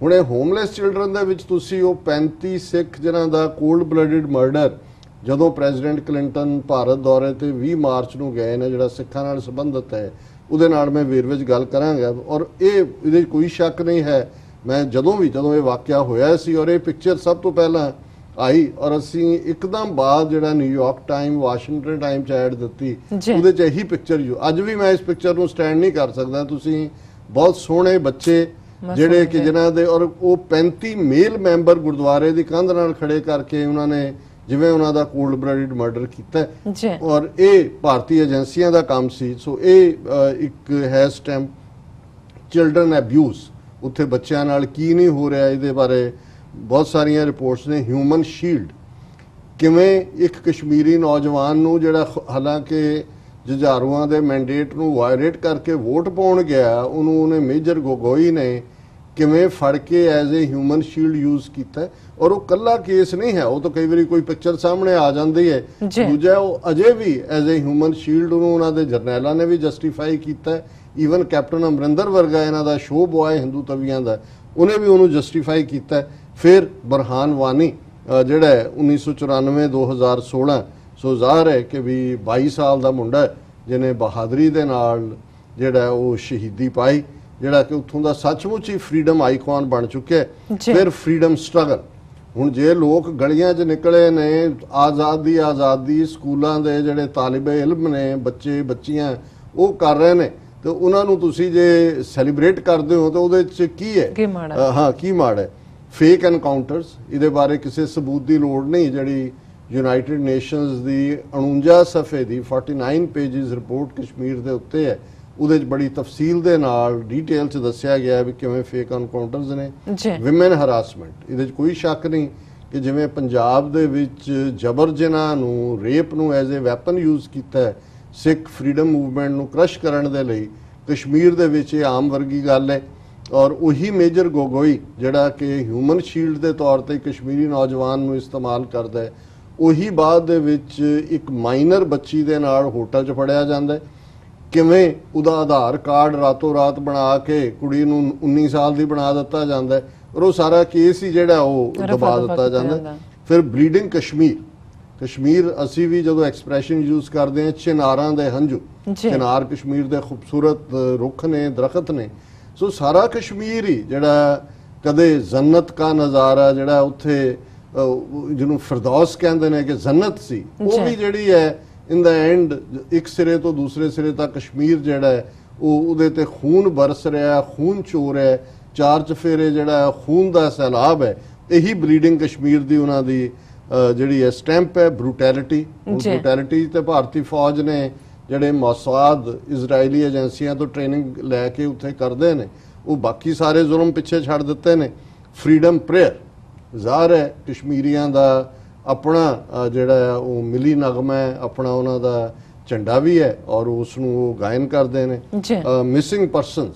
ਹੁਣ ਇਹ ਹੋਮਲੈਸ ਚਿਲਡਰਨ ਦੇ ਵਿੱਚ ਤੁਸੀਂ ਉਹ 35 ਸਿੱਖ ਜਿਨ੍ਹਾਂ ਦਾ ਕੋਲਡ ਬਲੱਡਡ ਮਰਡਰ ਜਦੋਂ ਪ੍ਰੈਜ਼ੀਡੈਂਟ ਕਲਿੰਟਨ ਭਾਰਤ ਦੌਰੇ ਤੇ 20 ਮਾਰਚ ਨੂੰ ਗਏ ਨੇ, ਜਿਹੜਾ ਸਿੱਖਾਂ ਨਾਲ ਸੰਬੰਧਿਤ ਹੈ, ਉਹਦੇ ਨਾਲ ਮੈਂ ਵੇਰਵੇ 'ਚ ਗੱਲ ਕਰਾਂਗਾ। ਔਰ ਇਹਦੇ ਕੋਈ ਸ਼ੱਕ ਨਹੀਂ ਹੈ, ਮੈਂ ਜਦੋਂ ਇਹ ਵਾਕਿਆ ਹੋਇਆ ਸੀ, ਔਰ ਇਹ ਪਿਕਚਰ ਸਭ ਤੋਂ ਪਹਿਲਾਂ आई और असी एकदम बाद ਜਿਹੜਾ ਨਿਊਯਾਰਕ ਟਾਈਮ ਵਾਸ਼ਿੰਗਟਨ ਟਾਈਮ ਚ ਐਡ ਦਿੱਤੀ ਜੀ। ਉਹਦੇ ਚ ਇਹੀ ਪਿਕਚਰ ਜੋ ਅੱਜ ਵੀ ਮੈਂ ਇਸ ਪਿਕਚਰ ਨੂੰ ਸਟੈਂਡ ਨਹੀਂ ਕਰ ਸਕਦਾ। ਤੁਸੀਂ ਬਹੁਤ ਸੋਹਣੇ ਬੱਚੇ ਜਿਹੜੇ ਕਿ ਜਿਨ੍ਹਾਂ ਦੇ ਔਰ ਉਹ 35 ਮੇਲ ਮੈਂਬਰ ਗੁਰਦੁਆਰੇ ਦੀ ਕੰਧ ਨਾਲ ਖੜੇ ਕਰਕੇ ਉਹਨਾਂ ਨੇ ਜਿਵੇਂ ਉਹਨਾਂ ਦਾ ਕੋਲਡ ਬਲੱਡਡ ਮਰਡਰ ਕੀਤਾ ਜੀ। ਔਰ ਇਹ ਭਾਰਤੀ ਏਜੰਸੀਆਂ ਦਾ ਕੰਮ ਸੀ। ਸੋ ਇਹ ਇੱਕ ਹੈ ਸਟੈਂਪ ਚਿਲਡਰਨ ਅਬਿਊਜ਼, ਉੱਥੇ ਬੱਚਿਆਂ ਨਾਲ ਕੀ ਨਹੀਂ ਹੋ ਰਿਹਾ ਇਹਦੇ ਬਾਰੇ ਬਹੁਤ ਸਾਰੀਆਂ ਰਿਪੋਰਟਸ ਨੇ। ਹਿਊਮਨ ਸ਼ੀਲਡ, ਕਿਵੇਂ ਇੱਕ ਕਸ਼ਮੀਰੀ ਨੌਜਵਾਨ ਨੂੰ ਜਿਹੜਾ ਹਾਲਾਂਕਿ ਜੁਝਾਰੂਆਂ ਦੇ ਮੈਂਡੇਟ ਨੂੰ ਵਾਇਲੇਟ ਕਰਕੇ ਵੋਟ ਪਾਉਣ ਗਿਆ, ਉਹਨੇ ਮੇਜਰ ਗੋਗੋਈ ਨੇ ਕਿਵੇਂ ਫੜ ਕੇ as a human shield use ਕੀਤਾ। ਔਰ ਉਹ ਕੱਲਾ ਕੇਸ ਨਹੀਂ ਹੈ, ਉਹ ਤਾਂ ਕਈ ਵਾਰੀ ਕੋਈ ਪਿਕਚਰ ਸਾਹਮਣੇ ਆ ਜਾਂਦੀ ਹੈ। ਦੂਜਾ ਉਹ ਅਜੇ ਵੀ ਐਜ਼ ਏ ਹਿਊਮਨ ਸ਼ੀਲਡ ਨੂੰ ਉਹਨਾਂ ਦੇ ਜਰਨੈਲਾਂ ਨੇ ਵੀ ਜਸਟੀਫਾਈ ਕੀਤਾ। ਈਵਨ ਕੈਪਟਨ ਅਮਰਿੰਦਰ ਵਰਗਾ ਇਹਨਾਂ ਦਾ ਸ਼ੋਅ ਬੁਆਏ ਹਿੰਦੂ ਤਵੀਆਂ ਦਾ, ਉਹਨੇ ਵੀ ਉਹਨੂੰ ਜਸਟੀਫਾਈ ਕੀਤਾ। ਫਿਰ ਬਰਹਾਨ ਵਾਨੀ ਜਿਹੜਾ 1994-2016, ਸੋ ਜ਼ਾਹਰ ਹੈ ਕਿ ਵੀ 22 ਸਾਲ ਦਾ ਮੁੰਡਾ ਜਿਹਨੇ ਬਹਾਦਰੀ ਦੇ ਨਾਲ ਜਿਹੜਾ ਉਹ ਸ਼ਹੀਦੀ ਪਾਈ, ਜਿਹੜਾ ਕਿ ਉੱਥੋਂ ਦਾ ਸੱਚਮੁੱਚ ਹੀ ਫਰੀडम ਆਈਕਨ ਬਣ ਚੁੱਕਿਆ। ਫਿਰ ਫਰੀडम ਸਟਰਗਲ, ਹੁਣ ਜੇ ਲੋਕ ਗਲੀਆਂ 'ਚ ਨਿਕਲੇ ਨੇ, ਆਜ਼ਾਦੀ ਸਕੂਲਾਂ ਦੇ ਜਿਹੜੇ ਤਾਲਿਬੇ ਇਲਮ ਨੇ, ਬੱਚੇ ਬੱਚੀਆਂ ਉਹ ਕਰ ਰਹੇ ਨੇ, ਤੇ ਉਹਨਾਂ ਨੂੰ ਤੁਸੀਂ ਜੇ ਸੈਲੀਬ੍ਰੇਟ ਕਰਦੇ ਹੋ ਤਾਂ ਉਹਦੇ 'ਚ ਕੀ ਹੈ? ਹਾਂ, ਕੀ ਮਾੜਾ ਹੈ? ਫੇਕ ਐਨਕਾਊਂਟਰਸ, ਇਹਦੇ ਬਾਰੇ ਕਿਸੇ ਸਬੂਤ ਦੀ ਲੋੜ ਨਹੀਂ। ਜਿਹੜੀ ਯੂਨਾਈਟਿਡ ਨੇਸ਼ਨਸ ਦੀ 49 ਸਫੇ ਦੀ 49 ਪੇਜਿਸ ਰਿਪੋਰਟ ਕਸ਼ਮੀਰ ਦੇ ਉੱਤੇ ਹੈ, ਉਹਦੇ 'ਚ ਬੜੀ ਤਫਸੀਲ ਦੇ ਨਾਲ ਡੀਟੇਲ 'ਚ ਦੱਸਿਆ ਗਿਆ ਵੀ ਕਿਵੇਂ ਫੇਕ ਐਨਕਾਊਂਟਰਸ ਨੇ। ਵਿਮਨ ਹਰਾਸਮੈਂਟ, ਇਹਦੇ 'ਚ ਕੋਈ ਸ਼ੱਕ ਨਹੀਂ ਕਿ ਜਿਵੇਂ ਪੰਜਾਬ ਦੇ ਵਿੱਚ ਜਬਰ ਜਨਾਹ ਨੂੰ, ਰੇਪ ਨੂੰ ਐਜ਼ ਏ ਵੈਪਨ ਯੂਜ਼ ਕੀਤਾ ਸਿੱਖ ਫਰੀडम ਮੂਵਮੈਂਟ ਨੂੰ ਕ੍ਰਸ਼ ਕਰਨ ਦੇ ਲਈ, ਕਸ਼ਮੀਰ ਦੇ ਵਿੱਚ ਇਹ ਆਮ ਵਰਗੀ ਗੱਲ ਹੈ। ਔਰ ਉਹੀ ਮੇਜਰ ਗੋਗੋਈ ਜਿਹੜਾ ਕਿ ਹਿਊਮਨ ਸ਼ੀਲਡ ਦੇ ਤੌਰ ਤੇ ਕਸ਼ਮੀਰੀ ਨੌਜਵਾਨ ਨੂੰ ਇਸਤੇਮਾਲ ਕਰਦਾ ਹੈ, ਉਹੀ ਬਾਅਦ ਦੇ ਵਿੱਚ ਇੱਕ ਮਾਈਨਰ ਬੱਚੀ ਦੇ ਨਾਲ ਹੋਟਲ 'ਚ ਫੜਿਆ ਜਾਂਦਾ ਹੈ। ਕਿਵੇਂ ਉਹਦਾ ਆਧਾਰ ਕਾਰਡ ਰਾਤੋਂ ਰਾਤ ਬਣਾ ਕੇ ਕੁੜੀ ਨੂੰ 19 ਸਾਲ ਦੀ ਬਣਾ ਦਿੱਤਾ ਜਾਂਦਾ ਹੈ, ਔਰ ਉਹ ਸਾਰਾ ਕੇਸ ਹੀ ਜਿਹੜਾ ਉਹ ਦਬਾ ਦਿੱਤਾ ਜਾਂਦਾ। ਫਿਰ ਬਲੀਡਿੰਗ ਕਸ਼ਮੀਰ ਅਸੀਂ ਵੀ ਜਦੋਂ ਐਕਸਪ੍ਰੈਸ਼ਨ ਯੂਜ਼ ਕਰਦੇ ਹਾਂ, ਚਿਨਾਰਾਂ ਦੇ ਹੰਝੂ, ਚਿਨਾਰ ਕਸ਼ਮੀਰ ਦੇ ਖੂਬਸੂਰਤ ਰੁੱਖ ਨੇ, ਦਰਖਤ ਨੇ। ਸੋ ਸਾਰਾ ਕਸ਼ਮੀਰ ਹੀ ਜਿਹੜਾ ਕਦੇ ਜੰਨਤ ਕਾ ਨਜ਼ਾਰਾ, ਜਿਹੜਾ ਉੱਥੇ ਜਿਹਨੂੰ ਫਿਰਦੌਸ ਕਹਿੰਦੇ ਨੇ ਕਿ ਜੰਨਤ ਸੀ, ਉਹ ਵੀ ਜਿਹੜੀ ਹੈ ਇਨ ਦਾ ਐਂਡ ਇੱਕ ਸਿਰੇ ਤੋਂ ਦੂਸਰੇ ਸਿਰੇ ਤੱਕ ਕਸ਼ਮੀਰ ਜਿਹੜਾ ਹੈ ਉਹਦੇ ਤੇ ਖੂਨ ਬਰਸ ਰਿਹਾ, ਖੂਨ ਚੋ ਰਿਹਾ, ਚਾਰ ਚਫੇਰੇ ਜਿਹੜਾ ਖੂਨ ਦਾ ਸੈਲਾਬ ਹੈ। ਇਹੀ ਬਲੀਡਿੰਗ ਕਸ਼ਮੀਰ ਦੀ ਉਹਨਾਂ ਦੀ ਜਿਹੜੀ ਹੈ ਸਟੈਂਪ ਹੈ। ਬਰੂਟੈਲਿਟੀ ਤੇ ਭਾਰਤੀ ਫੌਜ ਨੇ ਜਿਹੜੇ ਮੌਸਾਦ ਇਜ਼ਰਾਈਲੀ ਏਜੰਸੀਆਂ ਤੋਂ ਟ੍ਰੇਨਿੰਗ ਲੈ ਕੇ ਉੱਥੇ ਕਰਦੇ ਨੇ, ਉਹ ਬਾਕੀ ਸਾਰੇ ਜ਼ੁਲਮ ਪਿੱਛੇ ਛੱਡ ਦਿੱਤੇ ਨੇ। ਫਰੀडम ਪ੍ਰੇਅਰ, ਜ਼ਾਹਰ ਹੈ ਕਸ਼ਮੀਰੀਆਂ ਦਾ ਆਪਣਾ ਜਿਹੜਾ ਉਹ ਮਿਲੀ ਨਗਮਾ ਹੈ, ਆਪਣਾ ਉਹਨਾਂ ਦਾ ਝੰਡਾ ਵੀ ਹੈ ਔਰ ਉਸ ਨੂੰ ਉਹ ਗਾਇਨ ਕਰਦੇ ਨੇ। ਮਿਸਿੰਗ ਪਰਸਨਸ,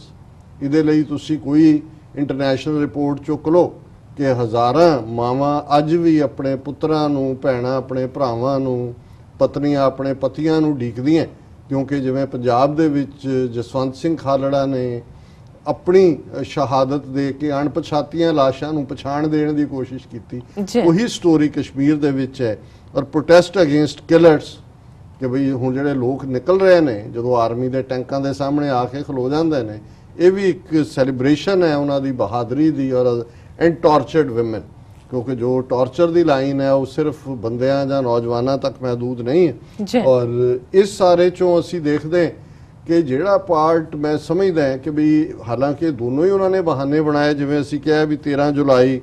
ਇਹਦੇ ਲਈ ਤੁਸੀਂ ਕੋਈ ਇੰਟਰਨੈਸ਼ਨਲ ਰਿਪੋਰਟ ਚੁੱਕ ਲਓ ਕਿ ਹਜ਼ਾਰਾਂ ਮਾਵਾਂ ਅੱਜ ਵੀ ਆਪਣੇ ਪੁੱਤਰਾਂ ਨੂੰ, ਭੈਣਾਂ ਆਪਣੇ ਭਰਾਵਾਂ ਨੂੰ, ਪਤਨੀਆਂ ਆਪਣੇ ਪਤੀਆਂ ਨੂੰ ਢੀਕਦੀਆਂ, ਕਿਉਂਕਿ ਜਿਵੇਂ ਪੰਜਾਬ ਦੇ ਵਿੱਚ ਜਸਵੰਤ ਸਿੰਘ ਖਾਲੜਾ ਨੇ ਆਪਣੀ ਸ਼ਹਾਦਤ ਦੇ ਕੇ ਅਣਪਛਾਤੀਆਂ ਲਾਸ਼ਾਂ ਨੂੰ ਪਛਾਣ ਦੇਣ ਦੀ ਕੋਸ਼ਿਸ਼ ਕੀਤੀ, ਉਹੀ ਸਟੋਰੀ ਕਸ਼ਮੀਰ ਦੇ ਵਿੱਚ ਹੈ। ਔਰ ਪ੍ਰੋਟੈਸਟ ਅਗੇਂਸਟ ਕਿਲਰਸ, ਕਿ ਬਈ ਹੁਣ ਜਿਹੜੇ ਲੋਕ ਨਿਕਲ ਰਹੇ ਨੇ ਜਦੋਂ ਆਰਮੀ ਦੇ ਟੈਂਕਾਂ ਦੇ ਸਾਹਮਣੇ ਆ ਕੇ ਖਲੋ ਜਾਂਦੇ ਨੇ, ਇਹ ਵੀ ਇੱਕ ਸੈਲੀਬ੍ਰੇਸ਼ਨ ਹੈ ਉਹਨਾਂ ਦੀ ਬਹਾਦਰੀ ਦੀ। ਔਰ ਐਂਡ ਟਾਰਚਰਡ ਵਿਮਨ, ਕਿਉਂਕਿ ਜੋ ਟਾਰਚਰ ਦੀ ਲਾਈਨ ਹੈ ਉਹ ਸਿਰਫ ਬੰਦਿਆਂ ਜਾਂ ਨੌਜਵਾਨਾਂ ਤੱਕ ਮਹਿਦੂਦ ਨਹੀਂ ਹੈ। ਔਰ ਇਸ ਸਾਰੇ ਚੋਂ ਅਸੀਂ ਦੇਖਦੇ ਕਿ ਜਿਹੜਾ ਪਾਰਟ ਮੈਂ ਸਮਝਦਾ ਕਿ ਵੀ ਹਾਲਾਂਕਿ ਦੋਨੋਂ ਹੀ ਉਹਨਾਂ ਨੇ ਬਹਾਨੇ ਬਣਾਏ, ਜਿਵੇਂ ਅਸੀਂ ਕਿਹਾ ਵੀ 13 ਜੁਲਾਈ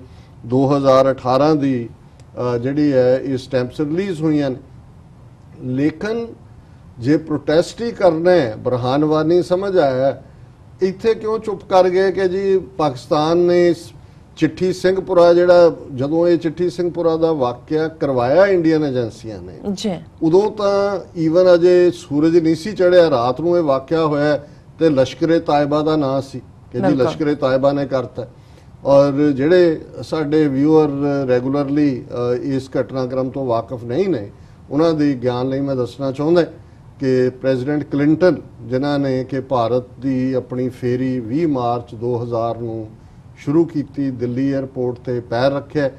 2018 ਦੀ ਜਿਹੜੀ ਹੈ ਇਹ ਸਟੈਂਪਸ ਰਿਲੀਜ਼ ਹੋਈਆਂ ਨੇ, ਲੇਕਿਨ ਜੇ ਪ੍ਰੋਟੈਸਟ ਹੀ ਕਰਨਾ ਹੈ, ਬਰਹਾਨ ਵਾਨੀ ਸਮਝ ਆਇਆ, ਇੱਥੇ ਕਿਉਂ ਚੁੱਪ ਕਰ ਗਏ ਕਿ ਜੀ ਪਾਕਿਸਤਾਨ ਨੇ ਚਿੱਠੀ ਸਿੰਘਪੁਰਾ, ਜਿਹੜਾ ਜਦੋਂ ਇਹ ਚਿੱਠੀ ਸਿੰਘਪੁਰਾ ਦਾ ਵਾਕਿਆ ਕਰਵਾਇਆ ਇੰਡੀਅਨ ਏਜੰਸੀਆਂ ਨੇ, ਉਦੋਂ ਤਾਂ ਈਵਨ ਅਜੇ ਸੂਰਜ ਨਹੀਂ ਸੀ ਚੜਿਆ, ਰਾਤ ਨੂੰ ਇਹ ਵਾਕਿਆ ਹੋਇਆ ਤੇ ਲਸ਼ਕਰੇ ਤਾਇਬਾ ਦਾ ਨਾਂ ਸੀ ਕਿ ਜੀ ਲਸ਼ਕਰੇ ਤਾਇਬਾ ਨੇ ਕਰਤਾ। ਔਰ ਜਿਹੜੇ ਸਾਡੇ ਵਿਊਅਰ ਰੈਗੂਲਰਲੀ ਇਸ ਘਟਨਾਕ੍ਰਮ ਤੋਂ ਵਾਕਿਫ ਨਹੀਂ ਨੇ, ਉਹਨਾਂ ਦੀ ਗਿਆਨ ਲਈ ਮੈਂ ਦੱਸਣਾ ਚਾਹੁੰਦਾ ਕਿ ਪ੍ਰੈਜ਼ੀਡੈਂਟ ਕਲਿੰਟਨ ਜਿਨ੍ਹਾਂ ਨੇ ਕਿ ਭਾਰਤ ਦੀ ਆਪਣੀ ਫੇਰੀ 20 ਮਾਰਚ 2000 ਨੂੰ ਸ਼ੁਰੂ ਕੀਤੀ, ਦਿੱਲੀ 에ਅਰਪੋਰਟ ਤੇ ਪੈਰ ਰੱਖਿਆ,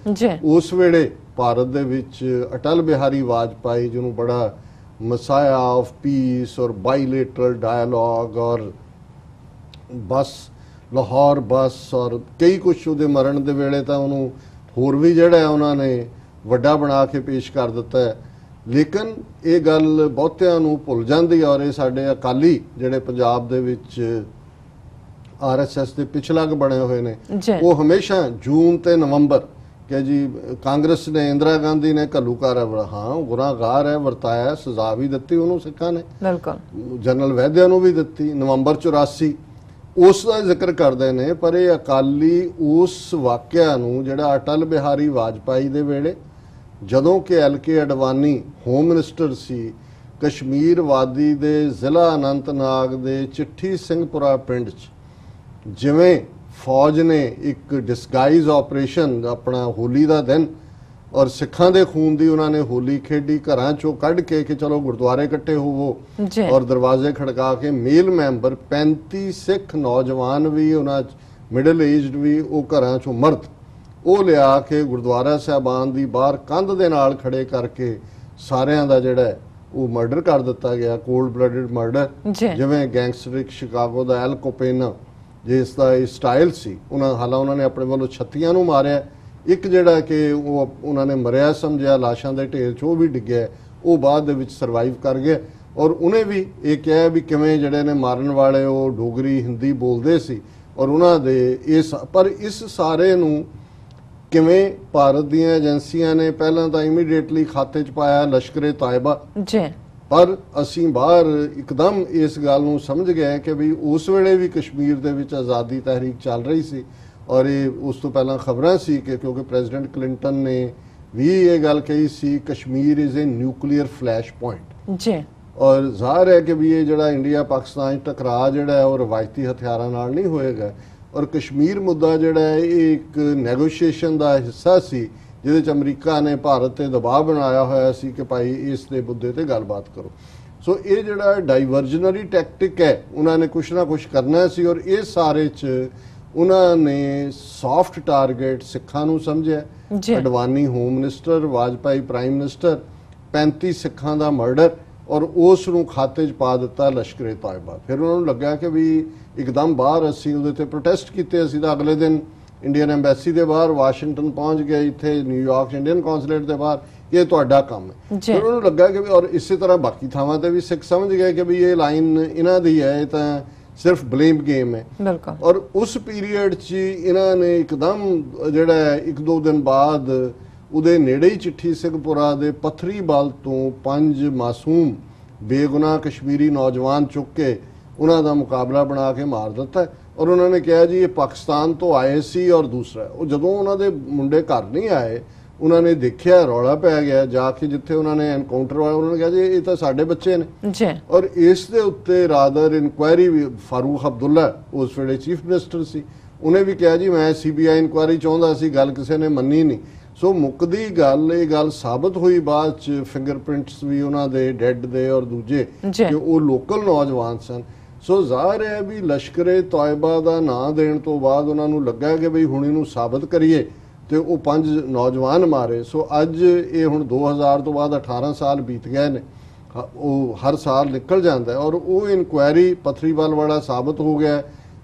ਉਸ ਵੇਲੇ ਭਾਰਤ ਦੇ ਵਿੱਚ ਅਟਲ ਬਿਹਾਰੀ ਵਾਜਪਾਈ ਜਿਹਨੂੰ ਬੜਾ ਮਸਾਇਆ ਆਫ ਪੀਸ ਔਰ ਬਾਈਲੇਟਰਲ ਡਾਇਲੌਗ ਔਰ ਬਸ ਲਾਹੌਰ ਬਸ ਔਰ ਕਈ ਕੁਛ ਉਹਦੇ ਮਰਨ ਦੇ ਵੇਲੇ ਤਾਂ ਉਹਨੂੰ ਹੋਰ ਵੀ ਜਿਹੜਾ ਉਹਨਾਂ ਨੇ ਵੱਡਾ ਬਣਾ ਕੇ ਪੇਸ਼ ਕਰ ਦਿੱਤਾ ਹੈ। ਲੇਕਿਨ ਇਹ ਗੱਲ ਬਹੁਤਿਆਂ ਨੂੰ ਭੁੱਲ ਜਾਂਦੀ ਔਰ ਇਹ ਸਾਡੇ ਅਕਾਲੀ ਜਿਹੜੇ ਪੰਜਾਬ ਦੇ ਵਿੱਚ RSS ਦੇ ਪਿਛਲੱਗ ਬਣੇ ਹੋਏ ਨੇ ਉਹ ਹਮੇਸ਼ਾ ਜੂਨ ਤੇ ਨਵੰਬਰ ਕਿ ਜੀ ਕਾਂਗਰਸ ਨੇ ਇੰਦਰਾ ਗਾਂਧੀ ਨੇ ਘੱਲੂਘਾਰਾ ਹਾਂ ਗੁਨਾਹਗਾਰ ਹੈ ਵਰਤਾਇਆ ਸਜ਼ਾ ਵੀ ਦਿੱਤੀ ਉਹਨੂੰ ਸਿੱਖਾਂ ਨੇ ਬਿਲਕੁਲ ਜਨਰਲ ਵੈਦਿਆ ਨੂੰ ਵੀ ਦਿੱਤੀ ਨਵੰਬਰ 84 ਉਸ ਦਾ ਜ਼ਿਕਰ ਕਰਦੇ ਨੇ ਪਰ ਇਹ ਅਕਾਲੀ ਉਸ ਵਾਕਿਆ ਨੂੰ ਜਿਹੜਾ ਅਟਲ ਬਿਹਾਰੀ ਵਾਜਪਾਈ ਦੇ ਵੇਲੇ ਜਦੋਂ ਕਿ LK ਅਡਵਾਨੀ ਹੋਮ ਮਿਨਿਸਟਰ ਸੀ ਕਸ਼ਮੀਰ ਵਾਦੀ ਦੇ ਜ਼ਿਲ੍ਹਾ ਅਨੰਤਨਾਗ ਦੇ ਚਿੱਠੀ ਸਿੰਘਪੁਰਾ ਪਿੰਡ 'ਚ ਜਿਵੇਂ ਫੌਜ ਨੇ ਇੱਕ ਡਿਸਗਾਈਜ਼ ਆਪਰੇਸ਼ਨ ਆਪਣਾ ਹੋਲੀ ਦਾ ਦਿਨ ਔਰ ਸਿੱਖਾਂ ਦੇ ਖੂਨ ਦੀ ਉਹਨਾਂ ਨੇ ਹੋਲੀ ਖੇਡੀ ਘਰਾਂ ਚੋਂ ਕੱਢ ਕੇ ਕਿ ਚਲੋ ਗੁਰਦੁਆਰੇ ਇਕੱਠੇ ਹੋਵੋ ਔਰ ਦਰਵਾਜ਼ੇ ਖੜਕਾ ਕੇ ਮੇਲ ਮੈਂਬਰ 35 ਸਿੱਖ ਨੌਜਵਾਨ ਵੀ ਉਹਨਾਂ ਮਿਡਲ ਏਜਡ ਵੀ ਉਹ ਘਰਾਂ ਚੋਂ ਮਰਦ ਉਹ ਲਿਆ ਕੇ ਗੁਰਦੁਆਰਾ ਸਾਹਿਬਾਨ ਦੀ ਬਾਹਰ ਕੰਧ ਦੇ ਨਾਲ ਖੜੇ ਕਰਕੇ ਸਾਰਿਆਂ ਦਾ ਜਿਹੜਾ ਉਹ ਮਰਡਰ ਕਰ ਦਿੱਤਾ ਗਿਆ ਕੋਲਡ ਬਲੱਡਡ ਮਰਡਰ ਜਿਵੇਂ ਗੈਂਗਸਟਰਿਕ ਸ਼ਿਕਾਗੋ ਦਾ ਐਲ ਕੋਪੇਨਾ ਜਿਸ ਦਾ ਇਹ ਸਟਾਈਲ ਸੀ ਉਹਨਾਂ ਨੇ ਆਪਣੇ ਵੱਲੋਂ 36 ਨੂੰ ਮਾਰਿਆ ਇੱਕ ਜਿਹੜਾ ਕਿ ਉਹ ਉਹਨਾਂ ਨੇ ਮਰਿਆ ਸਮਝਿਆ ਲਾਸ਼ਾਂ ਦੇ ਢੇਰ 'ਚ ਉਹ ਵੀ ਡਿੱਗਿਆ ਉਹ ਬਾਅਦ ਦੇ ਵਿੱਚ ਸਰਵਾਈਵ ਕਰ ਗਿਆ ਔਰ ਉਹਨੇ ਵੀ ਇਹ ਕਿਹਾ ਵੀ ਕਿਵੇਂ ਜਿਹੜੇ ਨੇ ਮਾਰਨ ਵਾਲੇ ਉਹ ਡੋਗਰੀ ਹਿੰਦੀ ਬੋਲਦੇ ਸੀ ਔਰ ਉਹਨਾਂ ਦੇ ਪਰ ਇਸ ਸਾਰੇ ਨੂੰ ਕਿਵੇਂ ਭਾਰਤ ਦੀਆਂ ਏਜੰਸੀਆਂ ਨੇ ਪਹਿਲਾਂ ਤਾਂ ਇਮੀਡੀਏਟਲੀ ਖਾਤੇ 'ਚ ਪਾਇਆ ਲਸ਼ਕਰੇ ਤਾਇਬਾ ਪਰ ਅਸੀਂ ਬਾਹਰ ਇੱਕਦਮ ਇਸ ਗੱਲ ਨੂੰ ਸਮਝ ਗਏ ਕਿ ਵੀ ਉਸ ਵੇਲੇ ਵੀ ਕਸ਼ਮੀਰ ਦੇ ਵਿੱਚ ਆਜ਼ਾਦੀ ਤਹਿਰੀਕ ਚੱਲ ਰਹੀ ਸੀ ਔਰ ਇਹ ਉਸ ਤੋਂ ਪਹਿਲਾਂ ਖਬਰਾਂ ਸੀ ਕਿ ਕਿਉਂਕਿ ਪ੍ਰੈਜ਼ੀਡੈਂਟ ਕਲਿੰਟਨ ਨੇ ਵੀ ਇਹ ਗੱਲ ਕਹੀ ਸੀ Kashmir is a nuclear flash point ਜੀ ਔਰ ਜ਼ਾਹਰ ਹੈ ਕਿ ਵੀ ਇਹ ਜਿਹੜਾ ਇੰਡੀਆ ਪਾਕਿਸਤਾਨ ਟਕਰਾਅ ਜਿਹੜਾ ਹੈ ਉਹ ਰਵਾਇਤੀ ਹਥਿਆਰਾਂ ਨਾਲ ਨਹੀਂ ਹੋਏਗਾ ਔਰ ਕਸ਼ਮੀਰ ਮੁੱਦਾ ਜਿਹੜਾ ਹੈ ਇਹ ਇੱਕ ਨੈਗੋਸ਼ੀਏਸ਼ਨ ਦਾ ਹਿੱਸਾ ਸੀ ਜਿਹਦੇ 'ਚ ਅਮਰੀਕਾ ਨੇ ਭਾਰਤ ਤੇ ਦਬਾਅ ਬਣਾਇਆ ਹੋਇਆ ਸੀ ਕਿ ਭਾਈ ਇਸ ਦੇ ਮੁੱਦੇ ਤੇ ਗੱਲਬਾਤ ਕਰੋ ਸੋ ਇਹ ਜਿਹੜਾ ਡਾਈਵਰਜਨਰੀ ਟੈਕਟਿਕ ਹੈ ਉਹਨਾਂ ਨੇ ਕੁਛ ਨਾ ਕੁਛ ਕਰਨਾ ਸੀ ਔਰ ਇਹ ਸਾਰੇ 'ਚ ਉਹਨਾਂ ਨੇ ਸੌਫਟ ਟਾਰਗੇਟ ਸਿੱਖਾਂ ਨੂੰ ਸਮਝਿਆ Advani home minister Vajpayee prime minister 35 ਸਿੱਖਾਂ ਦਾ ਮਰਡਰ ਔਰ ਉਸ ਨੂੰ ਖਾਤੇ 'ਚ ਪਾ ਦਿੱਤਾ ਲਸ਼ਕਰੇ ਤਾਇਬਾ ਫਿਰ ਉਹਨਾਂ ਨੂੰ ਲੱਗਾ ਕਿ ਵੀ ਇੱਕਦਮ ਬਾਹਰ ਅਸੀਂ ਉਹਦੇ ਤੇ ਪ੍ਰੋਟੈਸਟ ਕੀਤੇ ਅਸੀਂ ਤਾਂ ਅਗਲੇ ਦਿਨ ਇੰਡੀਅਨ ਐਮਬੈਸੀ ਦੇ ਬਾਹਰ ਵਾਸ਼ਿੰਗਟਨ ਪਹੁੰਚ ਗਏ ਇੱਥੇ ਨਿਊਯਾਰਕ ਇੰਡੀਅਨ ਕੌਂਸੂਲੇਟ ਦੇ ਬਾਹਰ ਇਹ ਤੁਹਾਡਾ ਕੰਮ ਹੈ ਫਿਰ ਉਹਨਾਂ ਨੂੰ ਲੱਗਾ ਕਿ ਵੀ ਔਰ ਇਸੇ ਤਰ੍ਹਾਂ ਬਾਕੀ ਥਾਵਾਂ ਤੇ ਵੀ ਸਿੱਖ ਸਮਝ ਗਏ ਕਿ ਵੀ ਇਹ ਲਾਈਨ ਇਹਨਾਂ ਦੀ ਹੈ ਇਹ ਤਾਂ ਸਿਰਫ ਬਲੇਮ ਗੇਮ ਹੈ ਔਰ ਉਸ ਪੀਰੀਅਡ 'ਚ ਇਹਨਾਂ ਨੇ ਇੱਕਦਮ ਜਿਹੜਾ 1-2 ਦਿਨ ਬਾਅਦ ਉਹਦੇ ਨੇੜੇ ਹੀ ਚਿੱਠੀ ਸਿੰਘਪੁਰਾ ਦੇ ਪੱਥਰੀ ਬਲ ਤੋਂ 5 ਮਾਸੂਮ ਬੇਗੁਨਾਹ ਕਸ਼ਮੀਰੀ ਨੌਜਵਾਨ ਚੁੱਕ ਕੇ ਉਹਨਾਂ ਦਾ ਮੁਕਾਬਲਾ ਬਣਾ ਕੇ ਮਾਰ ਦਿੱਤਾ ਔਰ ਉਹਨਾਂ ਨੇ ਕਿਹਾ ਜੀ ਇਹ ਪਾਕਿਸਤਾਨ ਤੋਂ ਆਏ ਸੀ ਔਰ ਦੂਸਰਾ ਉਹ ਜਦੋਂ ਉਹਨਾਂ ਦੇ ਮੁੰਡੇ ਘਰ ਨਹੀਂ ਆਏ ਉਹਨਾਂ ਨੇ ਦੇਖਿਆ ਰੌਲਾ ਪੈ ਗਿਆ ਜਾ ਕੇ ਜਿੱਥੇ ਉਹਨਾਂ ਨੇ ਐਨਕਾਊਂਟਰ ਵਾਲਾ ਉਹਨਾਂ ਨੇ ਕਿਹਾ ਜੀ ਇਹ ਤਾਂ ਸਾਡੇ ਬੱਚੇ ਨੇ ਔਰ ਇਸ ਦੇ ਉੱਤੇ ਰਾਦਰ ਇਨਕੁਆਇਰੀ ਵੀ ਫਾਰੂਕ ਅਬਦੁੱਲਾ ਉਸ ਵੇਲੇ ਚੀਫ ਮਿਨਿਸਟਰ ਸੀ ਉਹਨੇ ਵੀ ਕਿਹਾ ਜੀ ਮੈਂ CBI ਇਨਕੁਆਇਰੀ ਚਾਹੁੰਦਾ ਸੀ ਗੱਲ ਕਿਸੇ ਨੇ ਮੰਨੀ ਨਹੀਂ ਸੋ ਮੁੱਕਦੀ ਗੱਲ ਇਹ ਗੱਲ ਸਾਬਤ ਹੋਈ ਬਾਅਦ ਚ ਫਿੰਗਰਪ੍ਰਿੰਟਸ ਵੀ ਉਹਨਾਂ ਦੇ ਡੈਡ ਦੇ ਔਰ ਦੂਜੇ ਕਿ ਉਹ ਲੋਕਲ ਨੌਜਵਾਨ ਸਨ ਸੋ ਜ਼ਾਹਰ ਹੈ ਵੀ ਲਸ਼ਕਰੇ ਤਾਇਬਾ ਦਾ ਨਾਂ ਦੇਣ ਤੋਂ ਬਾਅਦ ਉਹਨਾਂ ਨੂੰ ਲੱਗਾ ਕਿ ਬਈ ਹੁਣ ਇਹਨੂੰ ਸਾਬਤ ਕਰੀਏ ਤੇ ਉਹ 5 ਨੌਜਵਾਨ ਮਾਰੇ ਸੋ ਅੱਜ ਇਹ ਹੁਣ 2000 ਤੋਂ ਬਾਅਦ 18 ਸਾਲ ਬੀਤ ਗਏ ਨੇ ਉਹ ਹਰ ਸਾਲ ਨਿਕਲ ਜਾਂਦਾ ਔਰ ਉਹ ਇਨਕੁਆਇਰੀ ਪੱਥਰੀਵਾਲ ਵਾਲਾ ਸਾਬਤ ਹੋ ਗਿਆ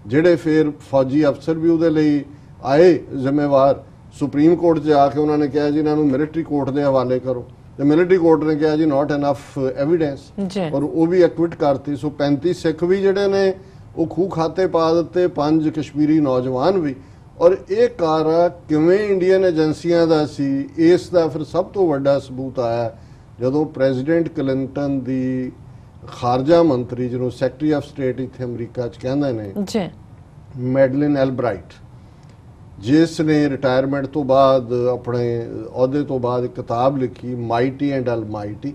ਜਿਹੜੇ ਫਿਰ ਫੌਜੀ ਅਫਸਰ ਵੀ ਉਹਦੇ ਲਈ ਆਏ ਜ਼ਿੰਮੇਵਾਰ ਸੁਪਰੀਮ ਕੋਰਟ 'ਚ ਆ ਕੇ ਉਹਨਾਂ ਨੇ ਕਿਹਾ ਜੀ ਇਹਨਾਂ ਨੂੰ ਮਿਲਟਰੀ ਕੋਰਟ ਦੇ ਹਵਾਲੇ ਕਰੋ ਤੇ ਮਿਲਟਰੀ ਕੋਰਟ ਨੇ ਕਿਹਾ ਜੀ ਨਾਟ ਇਨਫ ਐਵੀਡੈਂਸ ਔਰ ਉਹ ਵੀ ਐਕਵਿਟ ਕਰਤੀ ਸੋ 35 ਸਿੱਖ ਵੀ ਜਿਹੜੇ ਨੇ ਉਹ ਖੂਹ ਖਾਤੇ ਪਾ ਦਿੱਤੇ 5 ਕਸ਼ਮੀਰੀ ਨੌਜਵਾਨ ਵੀ ਔਰ ਇਹ ਕਾਰਾ ਕਿਵੇਂ ਇੰਡੀਅਨ ਏਜੰਸੀਆਂ ਦਾ ਸੀ ਇਸ ਦਾ ਫਿਰ ਸਭ ਤੋਂ ਵੱਡਾ ਸਬੂਤ ਆਇਆ ਜਦੋਂ ਪ੍ਰੈਜ਼ੀਡੈਂਟ ਕਲਿੰਟਨ ਦੀ ਖਾਰਜਾ ਮੰਤਰੀ ਜਿਹਨੂੰ ਸੈਕਟਰੀ ਆਫ ਸਟੇਟ ਇੱਥੇ ਅਮਰੀਕਾ 'ਚ ਕਹਿੰਦੇ ਨੇ ਮੈਡਲਿਨ ਐਲਬਰਾਈਟ ਜਿਸ ਨੇ ਰਿਟਾਇਰਮੈਂਟ ਤੋਂ ਬਾਅਦ ਆਪਣੇ ਅਹੁਦੇ ਤੋਂ ਬਾਅਦ ਇੱਕ ਕਿਤਾਬ ਲਿਖੀ ਮਾਈਟੀ ਐਂਡ ਅਲਮਾਈਟੀ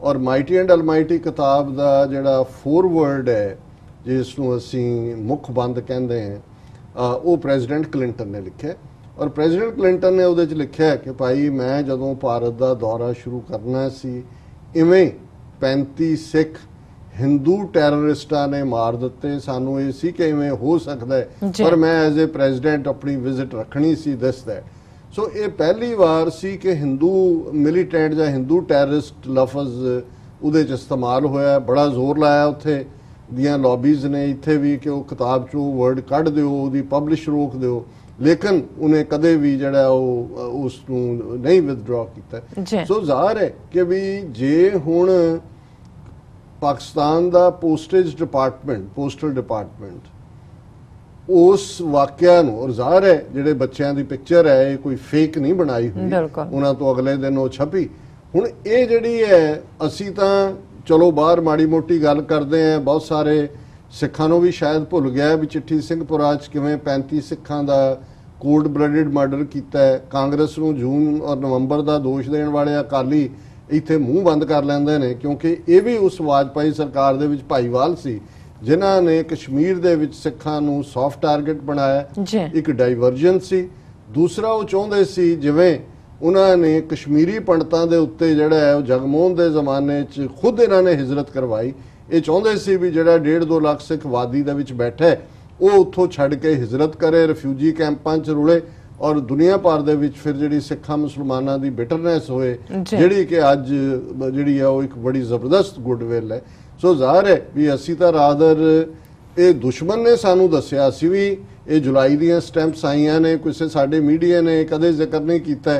ਔਰ ਮਾਈਟੀ ਐਂਡ ਅਲਮਾਈਟੀ ਕਿਤਾਬ ਦਾ ਜਿਹੜਾ ਫੋਰਵਰਡ ਹੈ ਜਿਸ ਨੂੰ ਅਸੀਂ ਮੁੱਖ ਬੰਦ ਕਹਿੰਦੇ ਹਾਂ ਉਹ ਪ੍ਰੈਜ਼ੀਡੈਂਟ ਕਲਿੰਟਨ ਨੇ ਲਿਖਿਆ ਔਰ ਪ੍ਰੈਜ਼ੀਡੈਂਟ ਕਲਿੰਟਨ ਨੇ ਉਹਦੇ 'ਚ ਲਿਖਿਆ ਕਿ ਭਾਈ ਮੈਂ ਜਦੋਂ ਭਾਰਤ ਦਾ ਦੌਰਾ ਸ਼ੁਰੂ ਕਰਨਾ ਸੀ ਇਵੇਂ 35 ਸਿੱਖ ਹਿੰਦੂ ਟੈਰਰਿਸਟਾਂ ਨੇ ਮਾਰ ਦਿੱਤੇ ਸਾਨੂੰ ਇਹ ਸੀ ਕਿ ਇਵੇਂ ਹੋ ਸਕਦਾ ਹੈ ਪਰ ਮੈਂ ਐਜ਼ ਏ ਪ੍ਰੈਜ਼ੀਡੈਂਟ ਆਪਣੀ ਵਿਜ਼ਿਟ ਰੱਖਣੀ ਸੀ ਦੱਸਦਾ ਸੋ ਇਹ ਪਹਿਲੀ ਵਾਰ ਸੀ ਕਿ ਹਿੰਦੂ ਮਿਲੀਟੈਂਟ ਜਾਂ ਹਿੰਦੂ ਟੈਰਰਿਸਟ ਲਫ਼ਜ਼ ਉਹਦੇ 'ਚ ਇਸਤੇਮਾਲ ਹੋਇਆ ਬੜਾ ਜ਼ੋਰ ਲਾਇਆ ਉੱਥੇ ਦੀਆਂ ਲੌਬੀਜ਼ ਨੇ ਇੱਥੇ ਵੀ ਕਿ ਉਹ ਕਿਤਾਬ 'ਚੋਂ ਵਰਡ ਕੱਢ ਦਿਓ ਉਹਦੀ ਪਬਲਿਸ਼ ਰੋਕ ਦਿਓ लेकिन उन्हें कदे भी जड़ा उसनू नहीं विदड्रॉ किया। सो ज़ाहिर है कि भी जे हुण पाकिस्तान दा पोस्टेज डिपार्टमेंट पोस्टल डिपार्टमेंट उस वाक़या नूं और ज़ाहिर है जिहड़े बच्चों की पिक्चर है ये कोई फेक नहीं बनाई हुई, उन्हां तो अगले दिन वो छपी। हुण ये जिहड़ी है असीं तां चलो बाहर माड़ी मोटी गल करते हैं, बहुत सारे सिखां नूं भी शायद भुल गया भी चिट्ठी सिंहपुरा च किवें 35 सिखां दा कोल्ड ब्लडेड मर्डर किया है। कांग्रेस नूं जून और नवंबर का दोष देने वाले अकाली इत्थे मूँह बंद कर लेंदे ने, क्योंकि ये भी उस वाजपेयी सरकार दे विच भाईवाल सी जिन्हां ने कश्मीर दे विच सिखां नूं सॉफ्ट टारगेट बनाया, एक डाइवर्जन सी। दूसरा वो चाहुंदे सी जिवें उन्हां ने कश्मीरी पंडितां दे उत्ते जिहड़ा है जगमोहन दे जमाने च खुद इन्हां ने हिजरत करवाई। ये चाहुंदे सी भी जिहड़ा 1.5-2 लाख सिख वादी दे विच बैठा है वो उत्थों छड्ड के हिजरत करे, रिफ्यूजी कैंपां च रुले और दुनिया भर दे विच फिर जिहड़ी सिखां मुसलमानां दी बिटरनेस होए जिहड़ी कि अज जिहड़ी है वो एक बड़ी जबरदस्त गुडविल है। सो ज़ाहिर है भी असीं तां रादर ये दुश्मन ने सानू दस्सिया, असीं भी ये जुलाई दियां स्टैंप्स आईयां ने, किसी साडे मीडिया ने कदे जिक्र नहीं कीता